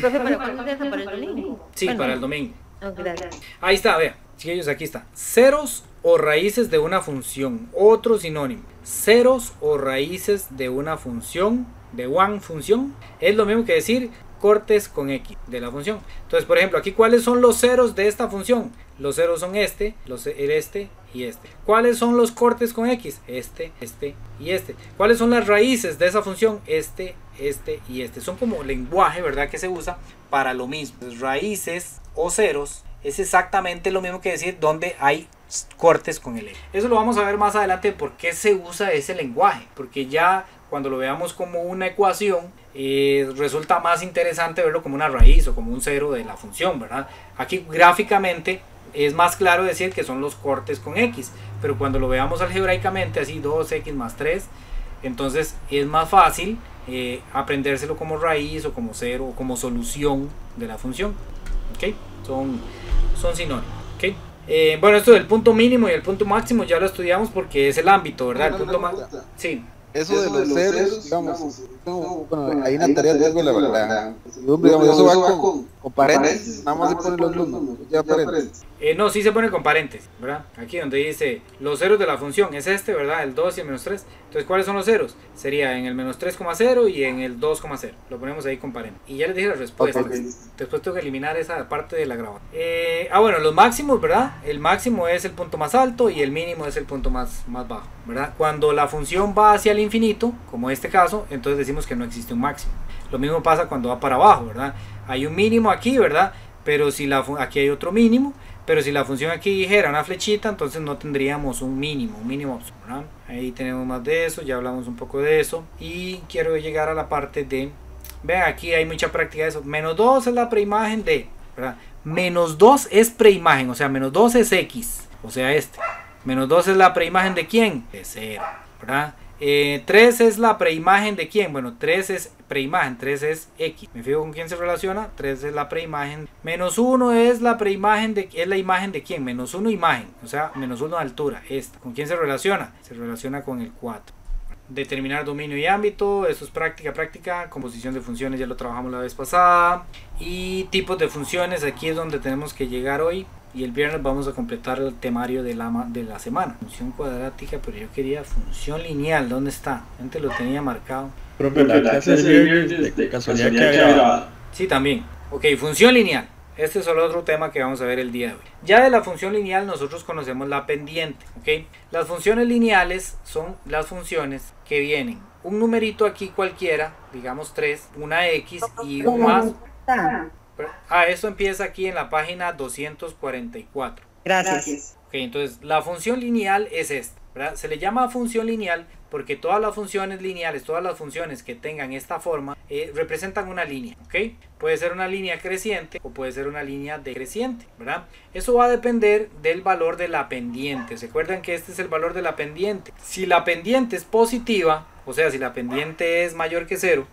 Profe, ¿pero cuándo es eso? ¿Para el domingo? Sí, para el domingo. Gracias. Ahí está, vean. Chiquillos, aquí está. Ceros o raíces de una función. Otro sinónimo. Ceros o raíces de una función, de one función, es lo mismo que decir cortes con X de la función. Entonces, por ejemplo, aquí, ¿cuáles son los ceros de esta función? Los ceros son este y este. ¿Cuáles son los cortes con X? Este y este. ¿Cuáles son las raíces de esa función? Este y este. Son como lenguaje, ¿verdad? Que se usa para lo mismo. Entonces, raíces o ceros es exactamente lo mismo que decir donde hay cortes con el X. Eso lo vamos a ver más adelante por qué se usa ese lenguaje. Porque ya cuando lo veamos como una ecuación, resulta más interesante verlo como una raíz o como un cero de la función, ¿verdad? Aquí gráficamente es más claro decir que son los cortes con x, pero cuando lo veamos algebraicamente, así 2x más 3, entonces es más fácil aprendérselo como raíz o como cero o como solución de la función. ¿Okay? Son sinónimos. ¿Okay? Bueno, esto del punto mínimo y el punto máximo ya lo estudiamos porque es el ámbito, ¿verdad? El punto máximo. Sí. Eso de los ceros, digamos, bueno, ahí en la tarea tengo la digamos, eso va con paréntesis, nada más se ponen los números, ya paréntesis. No, sí se pone con paréntesis, ¿verdad? Aquí donde dice los ceros de la función, es este, ¿verdad? El 2 y el menos 3. Entonces, ¿cuáles son los ceros? Sería en el menos 3,0 y en el 2,0. Lo ponemos ahí con paréntesis. Y ya les dije las respuestas. Okay. Después tengo que eliminar esa parte de la grabación. Bueno, los máximos, ¿verdad? El máximo es el punto más alto y el mínimo es el punto más bajo, ¿verdad? Cuando la función va hacia el infinito, como este caso, entonces decimos que no existe un máximo. Lo mismo pasa cuando va para abajo, ¿verdad? Hay un mínimo aquí, ¿verdad? Pero si aquí hay otro mínimo. Pero si la función aquí dijera una flechita, entonces no tendríamos un mínimo ¿verdad? Ahí tenemos más de eso, ya hablamos un poco de eso. Y quiero llegar a la parte de... Vean, aquí hay mucha práctica de eso. Menos 2 es la preimagen de... ¿verdad? Menos 2 es preimagen, o sea, menos 2 es x. O sea, este. Menos 2 es la preimagen de ¿quién? De 0, ¿verdad? 3 es la preimagen de ¿quién? Bueno, 3 es preimagen, 3 es x. ¿Me fijo con quién se relaciona? 3 es la preimagen. Menos 1 es la preimagen de... ¿Es la imagen de quién? Menos 1 imagen, o sea, menos 1 altura. Esta. ¿Con quién se relaciona? Se relaciona con el 4. Determinar dominio y ámbito, eso es práctica. Composición de funciones ya lo trabajamos la vez pasada. Y tipos de funciones, aquí es donde tenemos que llegar hoy. Y el viernes vamos a completar el temario de la semana. Función cuadrática, pero yo quería función lineal. ¿Dónde está? Antes lo tenía marcado. Profe, la clase del viernes de casualidad que grabado. Sí, también. Ok, función lineal. Este es el otro tema que vamos a ver el día de hoy. Ya de la función lineal nosotros conocemos la pendiente. ¿Okay? Las funciones lineales son las funciones que vienen un numerito aquí cualquiera, digamos 3, una x y un más. Esto empieza aquí en la página 244. Gracias. Ok, entonces la función lineal es esta, ¿verdad? Se le llama función lineal porque todas las funciones lineales, todas las funciones que tengan esta forma, representan una línea, ¿ok? Puede ser una línea creciente o puede ser una línea decreciente, ¿verdad? Eso va a depender del valor de la pendiente. ¿Se acuerdan que este es el valor de la pendiente? Si la pendiente es positiva, o sea, si la pendiente es mayor que 0,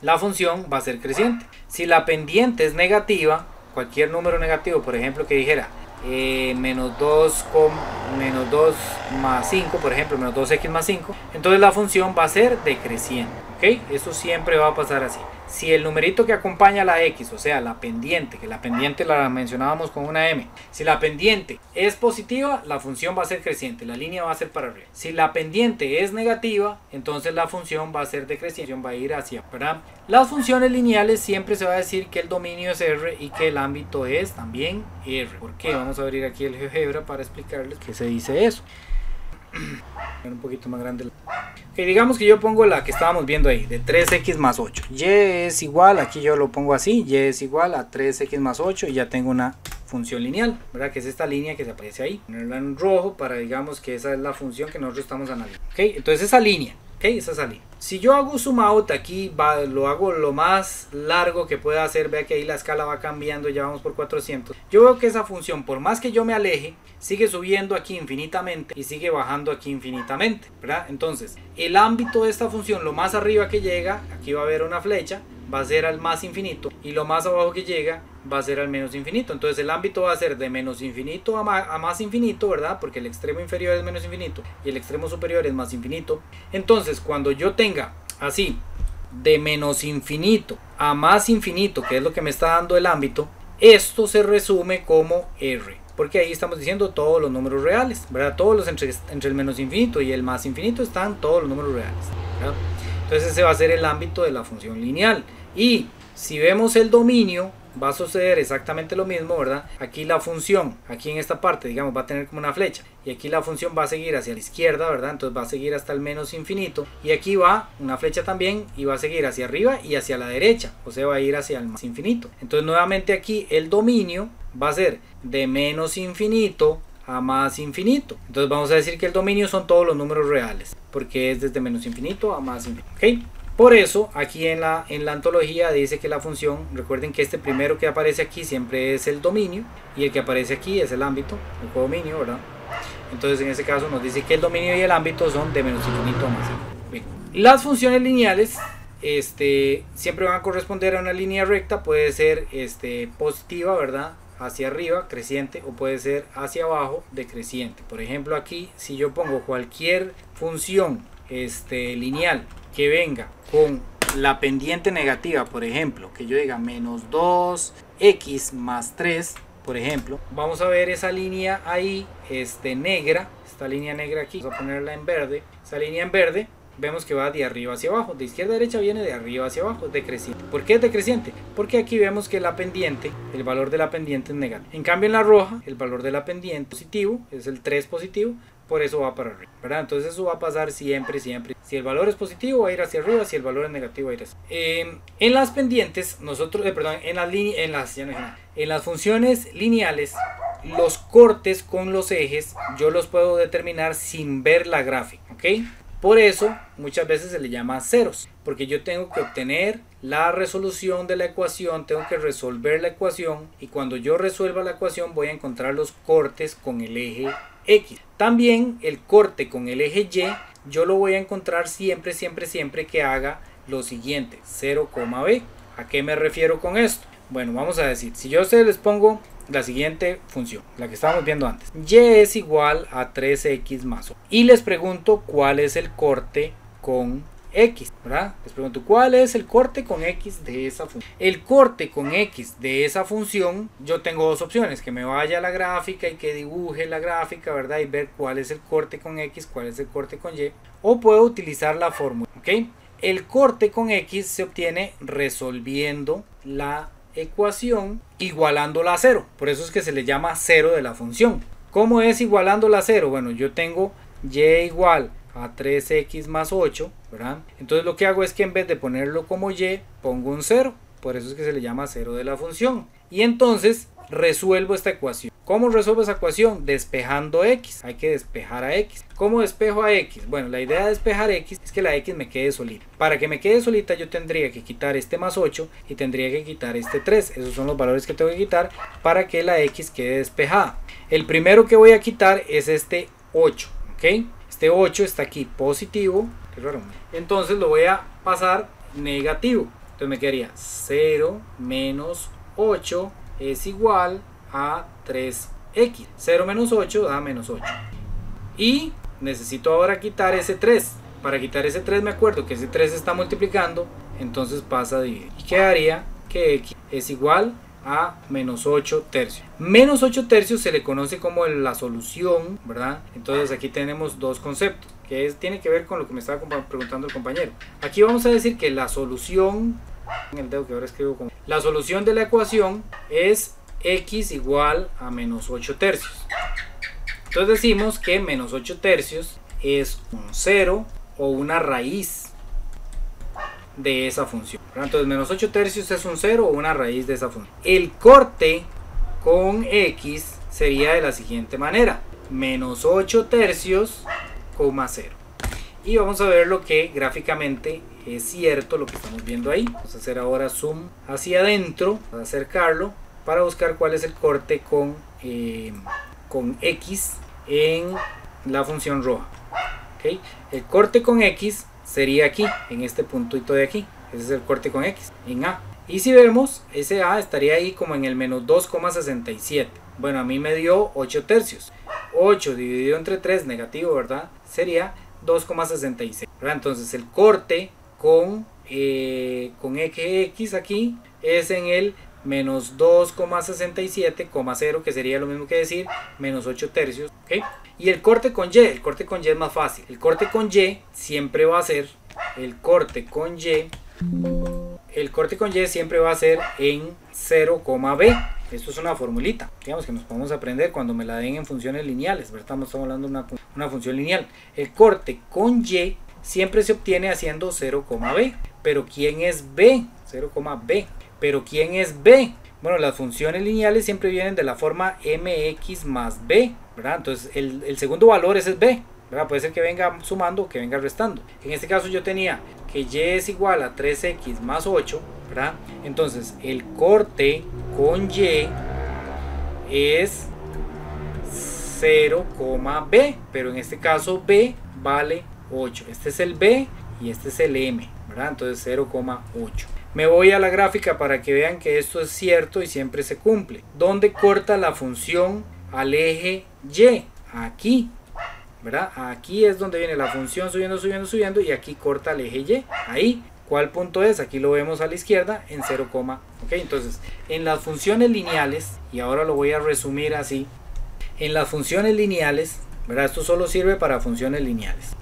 la función va a ser creciente. Si la pendiente es negativa, cualquier número negativo, por ejemplo, que dijera menos 2 más 5, por ejemplo, menos 2x más 5, entonces la función va a ser decreciente. ¿Ok? Eso siempre va a pasar así. Si el numerito que acompaña a la x, o sea, la pendiente, que la pendiente la mencionábamos con una m, si la pendiente es positiva, la función va a ser creciente, la línea va a ser para arriba. Si la pendiente es negativa, entonces la función va a ser decreciente, va a ir hacia, ¿verdad? Las funciones lineales siempre se va a decir que el dominio es R y que el ámbito es también R. ¿Por qué? Vamos a abrir aquí el GeoGebra para explicarles qué se dice eso. Un poquito más grande. Okay, digamos que yo pongo la que estábamos viendo ahí, de 3x más 8. Y es igual, aquí yo lo pongo así, y es igual a 3x más 8 y ya tengo una función lineal, ¿verdad? Que es esta línea que se aparece ahí. Ponerla en rojo para, digamos, que esa es la función que nosotros estamos analizando. Ok, entonces esa línea. Okay, esa salida. Si yo hago zoom out aquí, lo hago lo más largo que pueda hacer. Vea que ahí la escala va cambiando, ya vamos por 400. Yo veo que esa función, por más que yo me aleje, sigue subiendo aquí infinitamente y sigue bajando aquí infinitamente, ¿verdad? Entonces, el ámbito de esta función, lo más arriba que llega, aquí va a haber una flecha, va a ser al más infinito, y lo más abajo que llega va a ser al menos infinito. Entonces el ámbito va a ser de menos infinito a más infinito, ¿verdad? Porque el extremo inferior es menos infinito y el extremo superior es más infinito. Entonces cuando yo tenga así de menos infinito a más infinito, que es lo que me está dando el ámbito, esto se resume como R, porque ahí estamos diciendo todos los números reales, ¿verdad? Todos los entre el menos infinito y el más infinito están todos los números reales, ¿verdad? Entonces ese va a ser el ámbito de la función lineal. Y si vemos el dominio, va a suceder exactamente lo mismo, ¿verdad? Aquí la función, aquí en esta parte, digamos, va a tener como una flecha. Y aquí la función va a seguir hacia la izquierda, ¿verdad? Entonces va a seguir hasta el menos infinito. Y aquí va una flecha también y va a seguir hacia arriba y hacia la derecha. O sea, va a ir hacia el más infinito. Entonces nuevamente aquí el dominio va a ser de menos infinito a más infinito. Entonces vamos a decir que el dominio son todos los números reales, porque es desde menos infinito a más infinito. ¿Okay? Por eso aquí en la antología dice que la función, recuerden que este primero que aparece aquí siempre es el dominio, y el que aparece aquí es el ámbito, el codominio, ¿verdad? Entonces en este caso nos dice que el dominio y el ámbito son de menos infinito a más infinito. Bien. Las funciones lineales siempre van a corresponder a una línea recta, puede ser positiva, ¿verdad?, hacia arriba, creciente, o puede ser hacia abajo, decreciente. Por ejemplo, aquí si yo pongo cualquier función lineal que venga con la pendiente negativa, por ejemplo, que yo diga menos 2x más 3, por ejemplo, vamos a ver esa línea ahí negra, esta línea negra aquí, vamos a ponerla en verde. Esa línea en verde vemos que va de arriba hacia abajo, de izquierda a derecha viene de arriba hacia abajo, es decreciente. ¿Por qué es decreciente? Porque aquí vemos que la pendiente, el valor de la pendiente es negativo. En cambio en la roja, el valor de la pendiente positivo, es el 3 positivo, por eso va para arriba, ¿verdad? Entonces eso va a pasar siempre. Si el valor es positivo va a ir hacia arriba, si el valor es negativo va a ir hacia arriba. En las pendientes, nosotros, en las funciones lineales, los cortes con los ejes yo los puedo determinar sin ver la gráfica, ¿ok? Por eso muchas veces se le llama ceros, porque yo tengo que obtener la resolución de la ecuación, tengo que resolver la ecuación, y cuando yo resuelva la ecuación voy a encontrar los cortes con el eje X. También el corte con el eje Y yo lo voy a encontrar siempre que haga lo siguiente, 0, B. ¿A qué me refiero con esto? Bueno, vamos a decir, si yo a ustedes les pongo la siguiente función, la que estábamos viendo antes, y es igual a 3x más 8, y les pregunto cuál es el corte con x, ¿verdad? Les pregunto cuál es el corte con x de esa función. El corte con x de esa función, yo tengo dos opciones, que me vaya a la gráfica y que dibuje la gráfica, ¿verdad? Y ver cuál es el corte con x, cuál es el corte con y, o puedo utilizar la fórmula, ¿ok? El corte con x se obtiene resolviendo la ecuación igualándola a 0, por eso es que se le llama cero de la función. ¿Cómo es igualándola a 0? Bueno, yo tengo y igual a 3x más 8, ¿verdad? Entonces lo que hago es que en vez de ponerlo como y, pongo un 0, por eso es que se le llama cero de la función, y entonces resuelvo esta ecuación. ¿Cómo resuelvo esa ecuación? Despejando x, hay que despejar a x. ¿Cómo despejo a x? Bueno, la idea de despejar x es que la x me quede solita. Para que me quede solita yo tendría que quitar este más 8 y tendría que quitar este 3. Esos son los valores que tengo que quitar para que la x quede despejada. El primero que voy a quitar es este 8, ¿ok? Este 8 está aquí positivo, qué raro. Entonces lo voy a pasar negativo. Entonces me quedaría 0 menos 8 es igual a 3x. 0 menos 8 da menos 8. Y necesito ahora quitar ese 3. Para quitar ese 3 me acuerdo que ese 3 se está multiplicando, entonces pasa a dividir. Y quedaría que x es igual a menos 8 tercios. Menos 8 tercios se le conoce como la solución, ¿verdad? Entonces aquí tenemos dos conceptos, que tiene que ver con lo que me estaba preguntando el compañero. Aquí vamos a decir que la solución, en el dedo que ahora escribo como, la solución de la ecuación es x igual a menos 8 tercios. Entonces decimos que menos 8 tercios es un 0 o una raíz de esa función. Entonces menos 8 tercios es un 0 o una raíz de esa función. El corte con x sería de la siguiente manera: menos 8 tercios, 0. Y vamos a ver lo que gráficamente es cierto, lo que estamos viendo ahí. Vamos a hacer ahora zoom hacia adentro, a acercarlo para buscar cuál es el corte con x en la función roja. ¿Okay? El corte con x sería aquí, en este puntito de aquí. Ese es el corte con x, en A. Y si vemos, ese A estaría ahí como en el menos 2,67. Bueno, a mí me dio 8 tercios. 8 dividido entre 3, negativo, ¿verdad? Sería 2,66. Entonces el corte con eje x aquí es en el menos 2,67,0, que sería lo mismo que decir menos 8 tercios. ¿Okay? Y el corte con y es más fácil. El corte con y siempre va a ser siempre va a ser en 0,b. Esto es una formulita, digamos, que nos podemos aprender cuando me la den en funciones lineales, ¿verdad? Estamos hablando de una función lineal. El corte con y siempre se obtiene haciendo 0,b. Pero ¿quién es b? 0,b. Pero ¿quién es b? Bueno, las funciones lineales siempre vienen de la forma mx más b. ¿verdad? Entonces el segundo valor es el b, ¿verdad? Puede ser que venga sumando o que venga restando. En este caso yo tenía que y es igual a 3x más 8, ¿verdad? Entonces el corte con y es 0, b, pero en este caso b vale 8. Este es el b y este es el m, ¿verdad? Entonces 0,8. Me voy a la gráfica para que vean que esto es cierto y siempre se cumple. ¿Dónde corta la función al eje y? Aquí, ¿verdad? Aquí es donde viene la función subiendo, subiendo, subiendo, y aquí corta el eje y. Ahí. ¿Cuál punto es? Aquí lo vemos a la izquierda en 0, ok. Entonces, en las funciones lineales, y ahora lo voy a resumir así, en las funciones lineales, ¿verdad? Esto solo sirve para funciones lineales.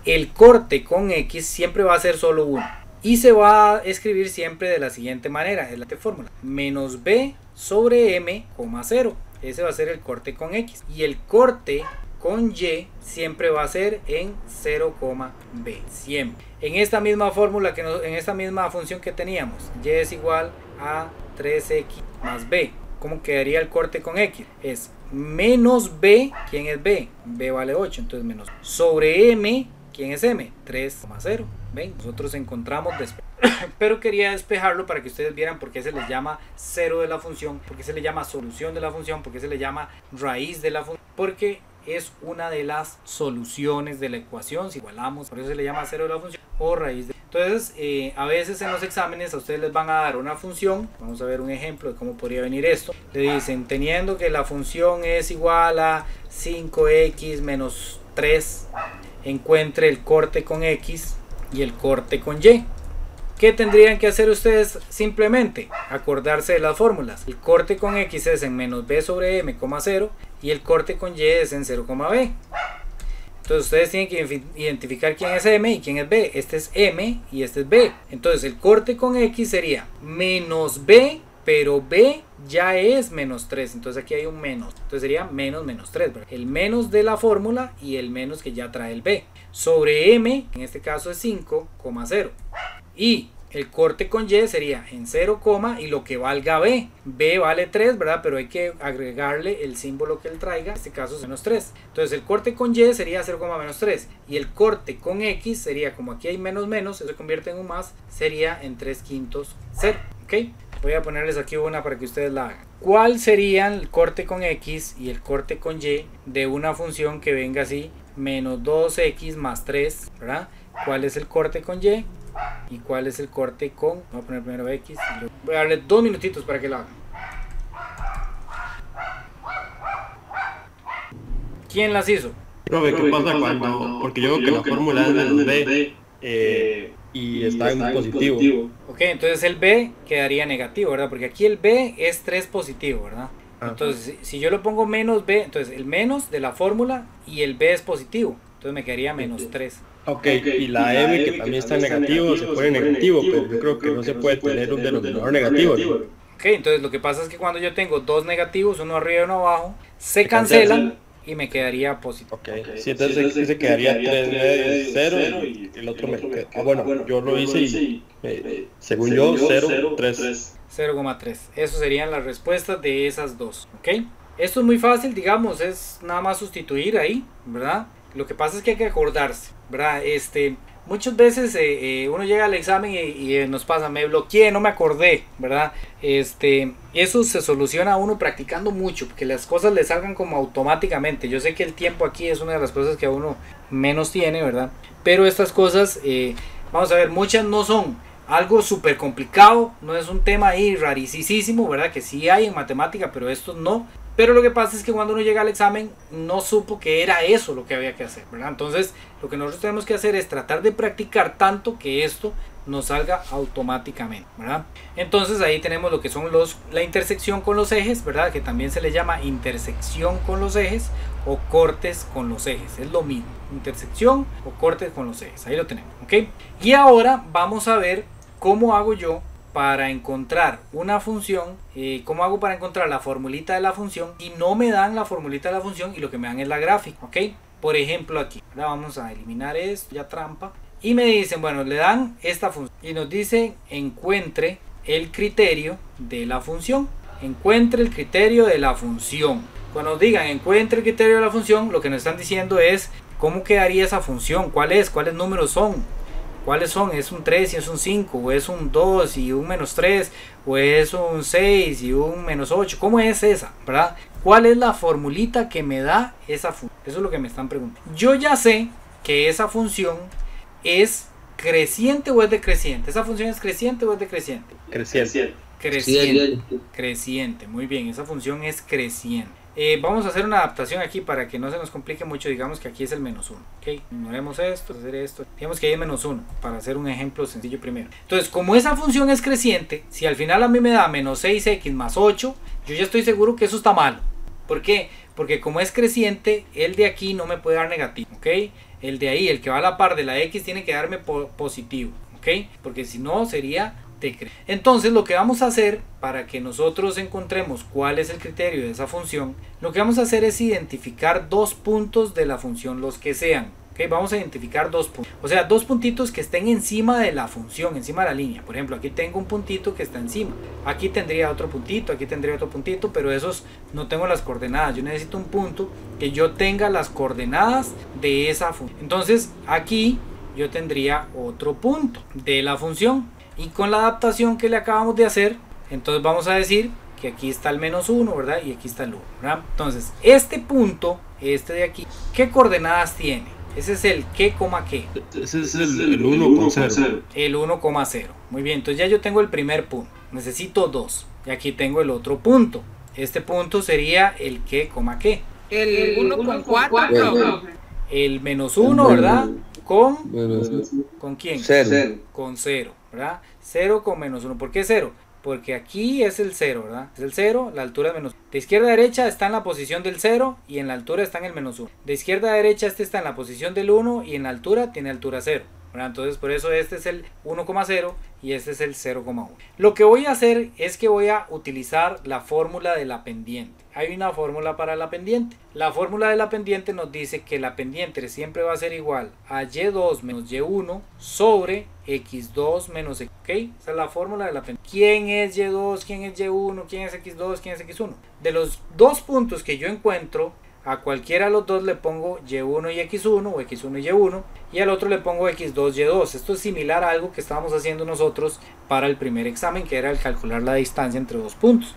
El corte con x siempre va a ser solo 1. Y se va a escribir siempre de la siguiente manera, es la fórmula. Menos b sobre m, 0. Ese va a ser el corte con x. Y el corte con y siempre va a ser en 0, b, siempre. En esta misma fórmula, en esta misma función que teníamos, y es igual a 3x más b. ¿Cómo quedaría el corte con x? Es menos b, ¿quién es b? b vale 8, entonces menos sobre m, ¿quién es m? 3,0. Ven, nosotros encontramos pero quería despejarlo para que ustedes vieran por qué se les llama cero de la función, por qué se le llama solución de la función, por qué se le llama raíz de la función, porque es una de las soluciones de la ecuación si igualamos, por eso se le llama cero de la función o raíz de. Entonces a veces en los exámenes a ustedes les van a dar una función. Vamos a ver un ejemplo de cómo podría venir esto. Le dicen, teniendo que la función es igual a 5x menos 3, encuentre el corte con x y el corte con y. ¿Qué tendrían que hacer ustedes? Simplemente acordarse de las fórmulas. El corte con x es en menos b sobre m, 0, y el corte con y es en 0, b. Entonces ustedes tienen que identificar quién es m y quién es b. Este es m y este es b. Entonces el corte con x sería menos b, pero b ya es menos 3. Entonces aquí hay un menos. Entonces sería menos 3. ¿Verdad? El menos de la fórmula y el menos que ya trae el b. Sobre m, en este caso es 5,0. Y el corte con y sería en 0, y lo que valga b. B vale 3, ¿verdad? Pero hay que agregarle el símbolo que él traiga. En este caso es menos 3. Entonces el corte con y sería 0, menos 3. Y el corte con x sería, como aquí hay menos menos, eso se convierte en un más, sería en 3/5, 0. ¿Ok? Voy a ponerles aquí una para que ustedes la hagan. ¿Cuál sería el corte con x y el corte con y de una función que venga así? Menos 2x más 3, ¿verdad? ¿Cuál es el corte con y? ¿Y cuál es el corte con? Voy a poner primero x. Voy a darle 2 minutitos para que lo hagan. ¿Quién las hizo? Profe, ¿qué pasa cuando? Porque yo veo que la fórmula es menos b y está en positivo. Ok, entonces el b quedaría negativo, ¿verdad? Porque aquí el b es 3 positivo, ¿verdad? Entonces si yo le pongo menos b, entonces el menos de la fórmula y el b es positivo. Entonces me quedaría menos 3. Ok, y la m que también está en negativo se pone negativo, pero yo creo que no se puede tener un denominador negativo, ¿no? Ok, entonces lo que pasa es que cuando yo tengo dos negativos, uno arriba y uno abajo, se cancelan y me quedaría positivo. Ok, sí, entonces se quedaría 3 medios 0 y el otro me queda. Bueno, yo lo hice y según yo 0,3. 0,3. Eso serían las respuestas de esas dos. Ok, esto es muy fácil, digamos, es nada más sustituir ahí, ¿verdad? Lo que pasa es que hay que acordarse, ¿verdad? Muchas veces uno llega al examen y nos pasa, me bloqueé, no me acordé, ¿verdad? Eso se soluciona uno practicando mucho, que las cosas le salgan como automáticamente. Yo sé que el tiempo aquí es una de las cosas que a uno menos tiene, ¿verdad? Pero estas cosas, vamos a ver, muchas no son algo súper complicado, no es un tema ahí rarísimo, ¿verdad? Que sí hay en matemática, pero estos no. Pero lo que pasa es que cuando uno llega al examen no supo que era eso lo que había que hacer, ¿verdad? Entonces lo que nosotros tenemos que hacer es tratar de practicar tanto que esto nos salga automáticamente, ¿verdad? Entonces ahí tenemos lo que son la intersección con los ejes, ¿verdad? Que también se le llama intersección con los ejes o cortes con los ejes, es lo mismo, intersección o cortes con los ejes, ahí lo tenemos, ¿ok? Y ahora vamos a ver cómo hago yo para encontrar una función, cómo hago para encontrar la formulita de la función y no me dan la formulita de la función y lo que me dan es la gráfica, ¿ok? Por ejemplo aquí, ahora vamos a eliminar esto, ya trampa, y me dicen, bueno, le dan esta función y nos dicen encuentre el criterio de la función, encuentre el criterio de la función. Cuando nos digan encuentre el criterio de la función, lo que nos están diciendo es cómo quedaría esa función, cuáles números son. ¿Cuáles son? ¿Es un 3 y es un 5? ¿O es un 2 y un menos 3? ¿O es un 6 y un menos 8? ¿Cómo es esa? ¿Verdad? ¿Cuál es la formulita que me da esa función? Eso es lo que me están preguntando. Yo ya sé que esa función es creciente o es decreciente. ¿Esa función es creciente o es decreciente? Creciente. Creciente. Muy bien, esa función es creciente. Vamos a hacer una adaptación aquí para que no se nos complique mucho. Digamos que aquí es el menos 1. ¿Okay? Ignoremos esto, hacer esto. Digamos que ahí es menos 1 para hacer un ejemplo sencillo primero. Entonces, como esa función es creciente, si al final a mí me da menos 6x más 8, yo ya estoy seguro que eso está malo. ¿Por qué? Porque como es creciente, el de aquí no me puede dar negativo. ¿Okay? El de ahí, el que va a la par de la x, tiene que darme positivo. ¿Okay? Porque si no sería... Entonces lo que vamos a hacer para que nosotros encontremos cuál es el criterio de esa función, lo que vamos a hacer es identificar dos puntos de la función, los que sean. ¿Okay? Vamos a identificar dos puntos, o sea, dos puntitos que estén encima de la función, encima de la línea. Por ejemplo, aquí tengo un puntito que está encima, aquí tendría otro puntito, aquí tendría otro puntito, pero esos no tengo las coordenadas. Yo necesito un punto que yo tenga las coordenadas de esa función. Entonces aquí yo tendría otro punto de la función. Y con la adaptación que le acabamos de hacer, entonces vamos a decir que aquí está el menos 1, ¿verdad? Y aquí está el 1, ¿verdad? Entonces, este punto, este de aquí, ¿qué coordenadas tiene? Ese es el qué, qué. Ese es el 1,0. El 1,0. Muy bien, entonces ya yo tengo el primer punto. Necesito 2. Y aquí tengo el otro punto. Este punto sería el qué, qué. El 1,4. El menos 1, ¿verdad? ¿Con quién? 0. Con 0, ¿verdad? 0 con menos 1. ¿Por qué 0? Porque aquí es el 0, ¿verdad? Es el 0, la altura es menos 1. De izquierda a derecha está en la posición del 0 y en la altura está en el menos 1. De izquierda a derecha este está en la posición del 1 y en la altura tiene altura 0. ¿Verdad? Entonces por eso este es el 1,0 y este es el 0,1. Lo que voy a hacer es que voy a utilizar la fórmula de la pendiente. Hay una fórmula para la pendiente. La fórmula de la pendiente nos dice que la pendiente siempre va a ser igual a y2 menos y1 sobre x2 menos x. ¿Ok? Esa es la fórmula de la pendiente. ¿Quién es y2? ¿Quién es y1? ¿Quién es x2? ¿Quién es x1? De los dos puntos que yo encuentro, a cualquiera de los dos le pongo y1 y x1 o x1 y y1 y al otro le pongo x2 y 2. Esto es similar a algo que estábamos haciendo nosotros para el primer examen, que era el calcular la distancia entre dos puntos.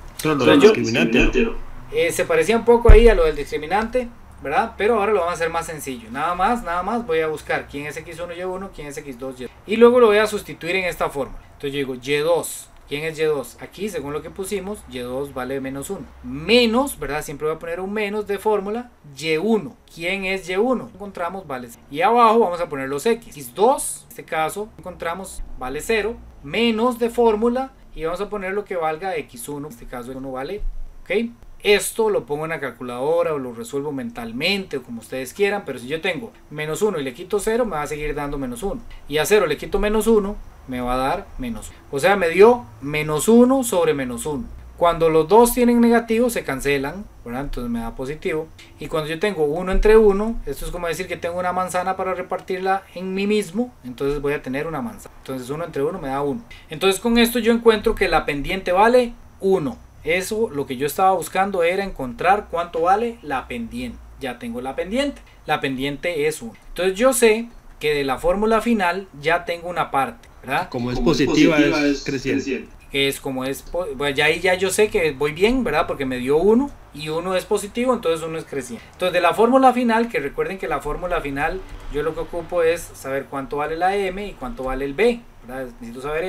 Se parecía un poco ahí a lo del discriminante, ¿verdad? Pero ahora lo vamos a hacer más sencillo. Nada más voy a buscar quién es x1 y y1, quién es x2 y 2. Y luego lo voy a sustituir en esta forma. Entonces yo digo y2. ¿Quién es y2? Aquí, según lo que pusimos, y2 vale menos 1. Menos, ¿verdad? Siempre voy a poner un menos de fórmula. y1. ¿Quién es y1? Encontramos vale 0. Y abajo vamos a poner los x. x2, en este caso, encontramos vale 0. Menos de fórmula. Y vamos a poner lo que valga x1. En este caso, 1 vale. ¿Ok? Esto lo pongo en la calculadora o lo resuelvo mentalmente o como ustedes quieran. Pero si yo tengo menos 1 y le quito 0, me va a seguir dando menos 1. Y a 0 le quito menos 1. Me va a dar menos 1. O sea, me dio menos 1 sobre menos 1. Cuando los dos tienen negativo se cancelan, ¿verdad? Entonces me da positivo. Y cuando yo tengo 1 entre 1, esto es como decir que tengo una manzana para repartirla en mí mismo. Entonces voy a tener una manzana. Entonces 1 entre 1 me da 1. Entonces con esto yo encuentro que la pendiente vale 1. Eso, lo que yo estaba buscando era encontrar cuánto vale la pendiente. Ya tengo la pendiente. La pendiente es 1. Entonces yo sé que de la fórmula final ya tengo una parte, ¿verdad? Como es positiva es creciente. Es como es, pues ya ahí ya yo sé que voy bien, ¿verdad? Porque me dio 1 y 1 es positivo, entonces 1 es creciente. Entonces de la fórmula final, que recuerden que la fórmula final yo lo que ocupo es saber cuánto vale la m y cuánto vale el b, ¿verdad? Necesito saber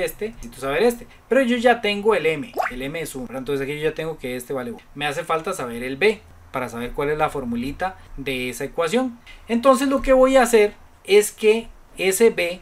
este, pero yo ya tengo el m es 1, ¿verdad? Entonces aquí yo ya tengo que este vale 1. Me hace falta saber el b para saber cuál es la formulita de esa ecuación. Entonces lo que voy a hacer es que ese b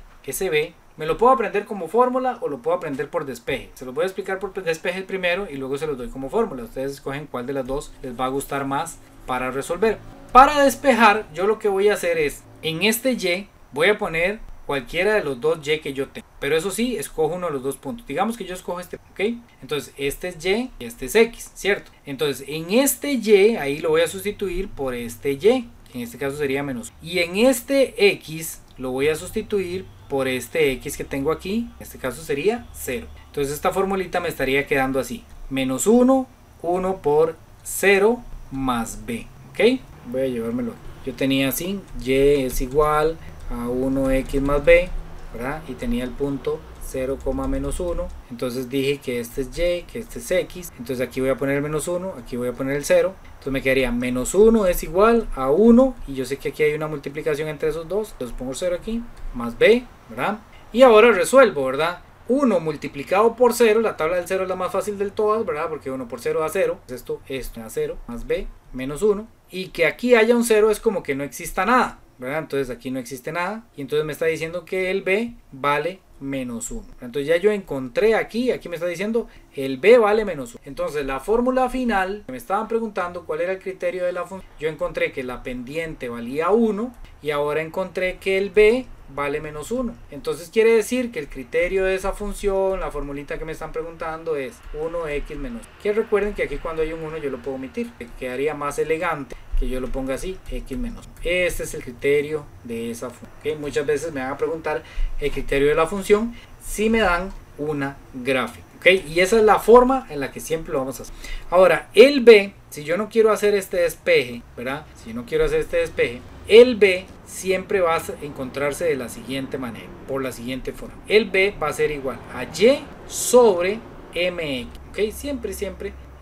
me lo puedo aprender como fórmula o lo puedo aprender por despeje. Se lo voy a explicar por despeje primero y luego se los doy como fórmula. Ustedes escogen cuál de las dos les va a gustar más para resolver. Para despejar, yo lo que voy a hacer es, en este y voy a poner cualquiera de los dos y que yo tengo. Pero eso sí, escojo uno de los dos puntos. Digamos que yo escojo este, ¿ok? Entonces este es y y este es x, ¿cierto? Entonces en este y, ahí lo voy a sustituir por este y. En este caso sería menos. Y en este x lo voy a sustituir por este x que tengo aquí. En este caso sería 0. Entonces esta formulita me estaría quedando así. Menos 1, 1 por 0 más b, ¿ok? Voy a llevármelo. Yo tenía así, y es igual a 1x más b, ¿verdad? Y tenía el punto 0, menos 1, entonces dije que este es y, que este es x, entonces aquí voy a poner el menos 1, aquí voy a poner el 0, entonces me quedaría menos 1 es igual a 1, y yo sé que aquí hay una multiplicación entre esos dos, entonces pongo 0 aquí, más b, ¿verdad? Y ahora resuelvo, ¿verdad? 1 multiplicado por 0, la tabla del 0 es la más fácil del todas, ¿verdad? Porque 1 por 0 da 0, esto da 0, más b, menos 1, y que aquí haya un 0 es como que no exista nada, ¿verdad? Entonces aquí no existe nada, y entonces me está diciendo que el b vale menos 1. Entonces ya yo encontré aquí me está diciendo el b vale menos 1. Entonces la fórmula final, me estaban preguntando cuál era el criterio de la función, yo encontré que la pendiente valía 1 y ahora encontré que el b vale menos 1. Entonces quiere decir que el criterio de esa función, la formulita que me están preguntando es 1x menos 1. Que recuerden que aquí cuando hay un 1 yo lo puedo omitir, quedaría más elegante que yo lo ponga así, x menos 1. Este es el criterio de esa función. ¿Okay? Muchas veces me van a preguntar el criterio de la función si me dan una gráfica. ¿Okay? Y esa es la forma en la que siempre lo vamos a hacer. Ahora, el b, si yo no quiero hacer este despeje, ¿verdad? Si no quiero hacer este despeje, el b siempre va a encontrarse de la siguiente manera, por la siguiente forma. El b va a ser igual a y sobre mx. ¿Okay? Siempre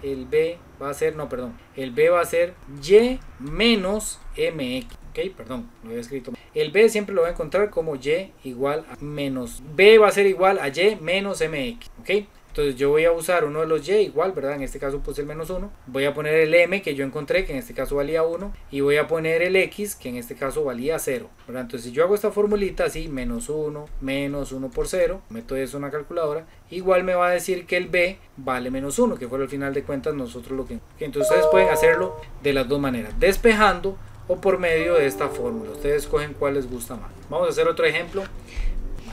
el b va a ser, el b va a ser y menos mx. Ok, perdón, lo había escrito. El b siempre lo voy a encontrar como y igual a menos, b va a ser igual a y menos mx. Ok, entonces yo voy a usar uno de los y igual, ¿verdad? En este caso puse el menos 1. Voy a poner el m que yo encontré, que en este caso valía 1. Y voy a poner el x, que en este caso valía 0, ¿verdad? Entonces si yo hago esta formulita así, menos 1 por 0, meto eso en una calculadora, igual me va a decir que el b vale menos 1, que fue al final de cuentas nosotros lo que... Entonces ustedes pueden hacerlo de las dos maneras, despejando o por medio de esta fórmula. Ustedes escogen cuál les gusta más. Vamos a hacer otro ejemplo.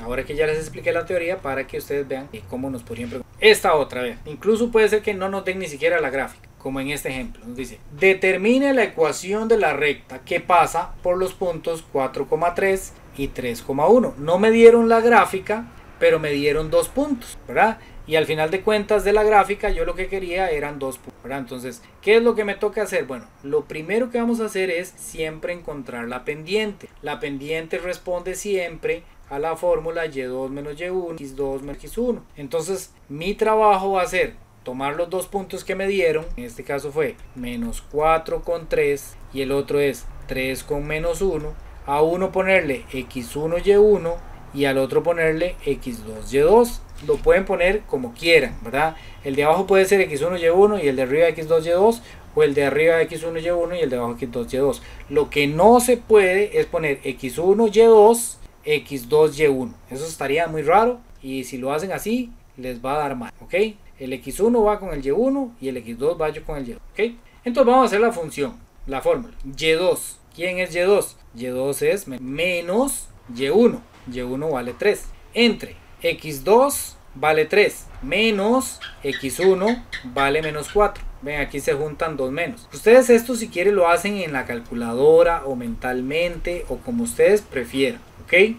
Ahora que ya les expliqué la teoría, para que ustedes vean cómo nos podrían preguntar. Esta otra vez, incluso puede ser que no nos den ni siquiera la gráfica, como en este ejemplo. Nos dice, determine la ecuación de la recta que pasa por los puntos 4,3 y 3,1. No me dieron la gráfica, pero me dieron 2 puntos, ¿verdad? Y al final de cuentas de la gráfica yo lo que quería eran 2 puntos, ¿verdad? Entonces, ¿qué es lo que me toca hacer? Bueno, lo primero que vamos a hacer es siempre encontrar la pendiente. La pendiente responde siempre a la fórmula y2 menos y1, x2 menos x1. Entonces, mi trabajo va a ser tomar los 2 puntos que me dieron. En este caso fue menos 4 con 3 y el otro es 3 con menos 1. A uno ponerle x1 y1 y al otro ponerle x2 y2. Lo pueden poner como quieran, ¿verdad? El de abajo puede ser x1 y1 y el de arriba x2 y2, o el de arriba x1 y1 y el de abajo x2 y2. Lo que no se puede es poner x1 y2 x2 y1. Eso estaría muy raro y si lo hacen así les va a dar mal, ¿ok? El x1 va con el y1 y el x2 va con el y2, ¿ok? Entonces vamos a hacer la función, la fórmula. y2, ¿quién es y2? y2 es menos y1. y1 vale 3 entre x2 vale 3 menos x1 vale menos 4. Ven, aquí se juntan 2 menos. Ustedes esto si quieren lo hacen en la calculadora o mentalmente o como ustedes prefieran, ¿ok?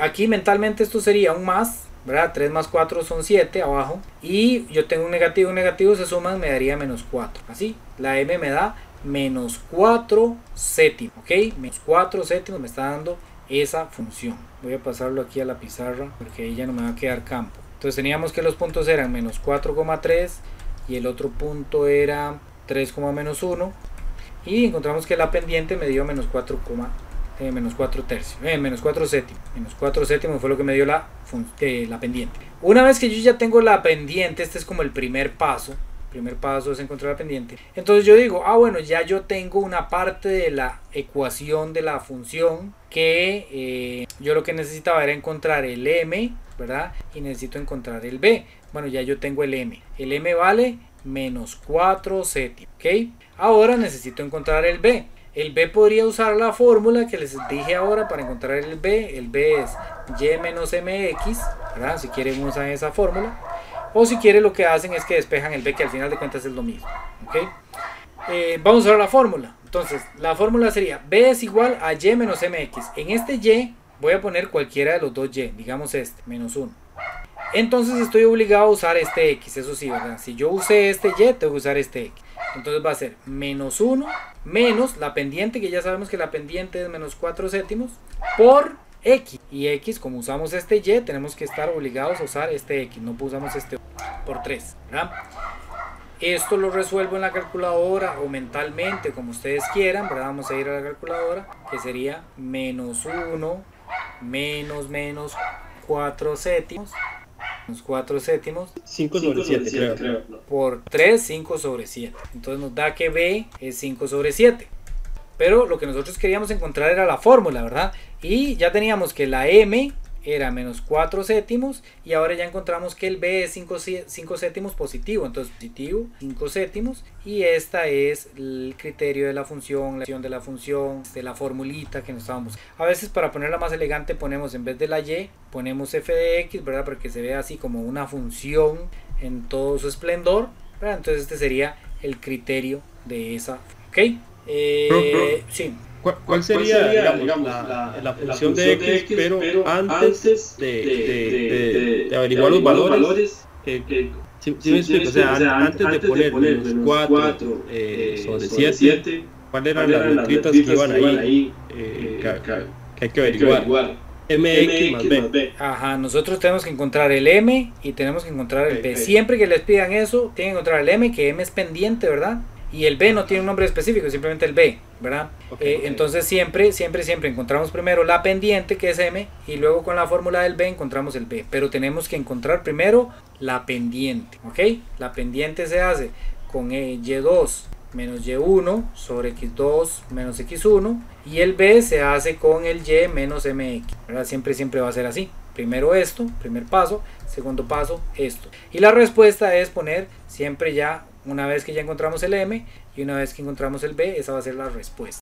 Aquí mentalmente esto sería un más, ¿verdad? 3 más 4 son 7 abajo. Y yo tengo un negativo, se suman, me daría menos 4. Así, la m me da menos 4 séptimos, ¿ok? Menos 4 séptimos me está dando esa función. Voy a pasarlo aquí a la pizarra porque ahí ya no me va a quedar campo. Entonces teníamos que los puntos eran menos 4,3 y el otro punto era 3, menos 1 y encontramos que la pendiente me dio menos 4 tercios, menos 4 séptimos. Menos 4 séptimos fue lo que me dio la pendiente. Una vez que yo ya tengo la pendiente, este es como el primer paso. El primer paso es encontrar la pendiente. Entonces yo digo, bueno, ya yo tengo una parte de la ecuación de la función que yo lo que necesitaba era encontrar el m, ¿verdad? Y necesito encontrar el b. Bueno, ya yo tengo el m. El m vale menos 4 séptimos, ¿ok? Ahora necesito encontrar el b. El b podría usar la fórmula que les dije ahora para encontrar el b. El b es y menos mx, ¿verdad? Si quieren usan esa fórmula. O si quieren lo que hacen es que despejan el b, que al final de cuentas es lo mismo, ¿ok? Vamos a ver la fórmula. Entonces, la fórmula sería b es igual a y menos mx. En este y voy a poner cualquiera de los dos y, digamos este, menos 1. entonces estoy obligado a usar este x, eso sí, ¿verdad? Si yo usé este y, tengo que usar este x. Entonces va a ser menos 1 menos la pendiente, que ya sabemos que la pendiente es menos 4 séptimos, por x. Y x, como usamos este y, tenemos que estar obligados a usar este x, no usamos este por 3, ¿verdad? Esto lo resuelvo en la calculadora o mentalmente, como ustedes quieran, ¿verdad? Vamos a ir a la calculadora, que sería menos 1 menos 4 séptimos. 4 séptimos 5 sobre 7 creo. Por 3, 5 sobre 7. Entonces nos da que B es 5 sobre 7. Pero lo que nosotros queríamos encontrar era la fórmula, ¿verdad? Y ya teníamos que la M era menos 4 séptimos y ahora ya encontramos que el B es 5 séptimos positivo. Entonces positivo 5 séptimos y esta es el criterio de la función, de la formulita que nos estábamos. A veces para ponerla más elegante ponemos en vez de la Y, ponemos f de x, ¿verdad? Para que se vea así como una función en todo su esplendor, ¿verdad? Entonces este sería el criterio de esa, ¿ok? Sí. ¿Cuál sería, digamos, la función de x, pero antes de averiguar los valores? Si me explico, o sea, antes de poner menos 4 sobre 7, ¿cuáles eran las letritas que iban ahí que hay que averiguar? MX más B. Ajá, nosotros tenemos que encontrar el M y tenemos que encontrar el B. Siempre que les pidan eso, tienen que encontrar el M, que M es pendiente, ¿verdad? Y el B no tiene un nombre específico, simplemente el B, ¿verdad? Entonces siempre encontramos primero la pendiente, que es M, y luego con la fórmula del B encontramos el B. Pero tenemos que encontrar primero la pendiente, ¿ok? La pendiente se hace con Y2 menos Y1 sobre X2 menos X1, y el B se hace con el Y menos MX, ¿verdad? Siempre va a ser así. Primero esto, primer paso, segundo paso esto. Y la respuesta es poner siempre ya, una vez que ya encontramos el M y una vez que encontramos el B, esa va a ser la respuesta.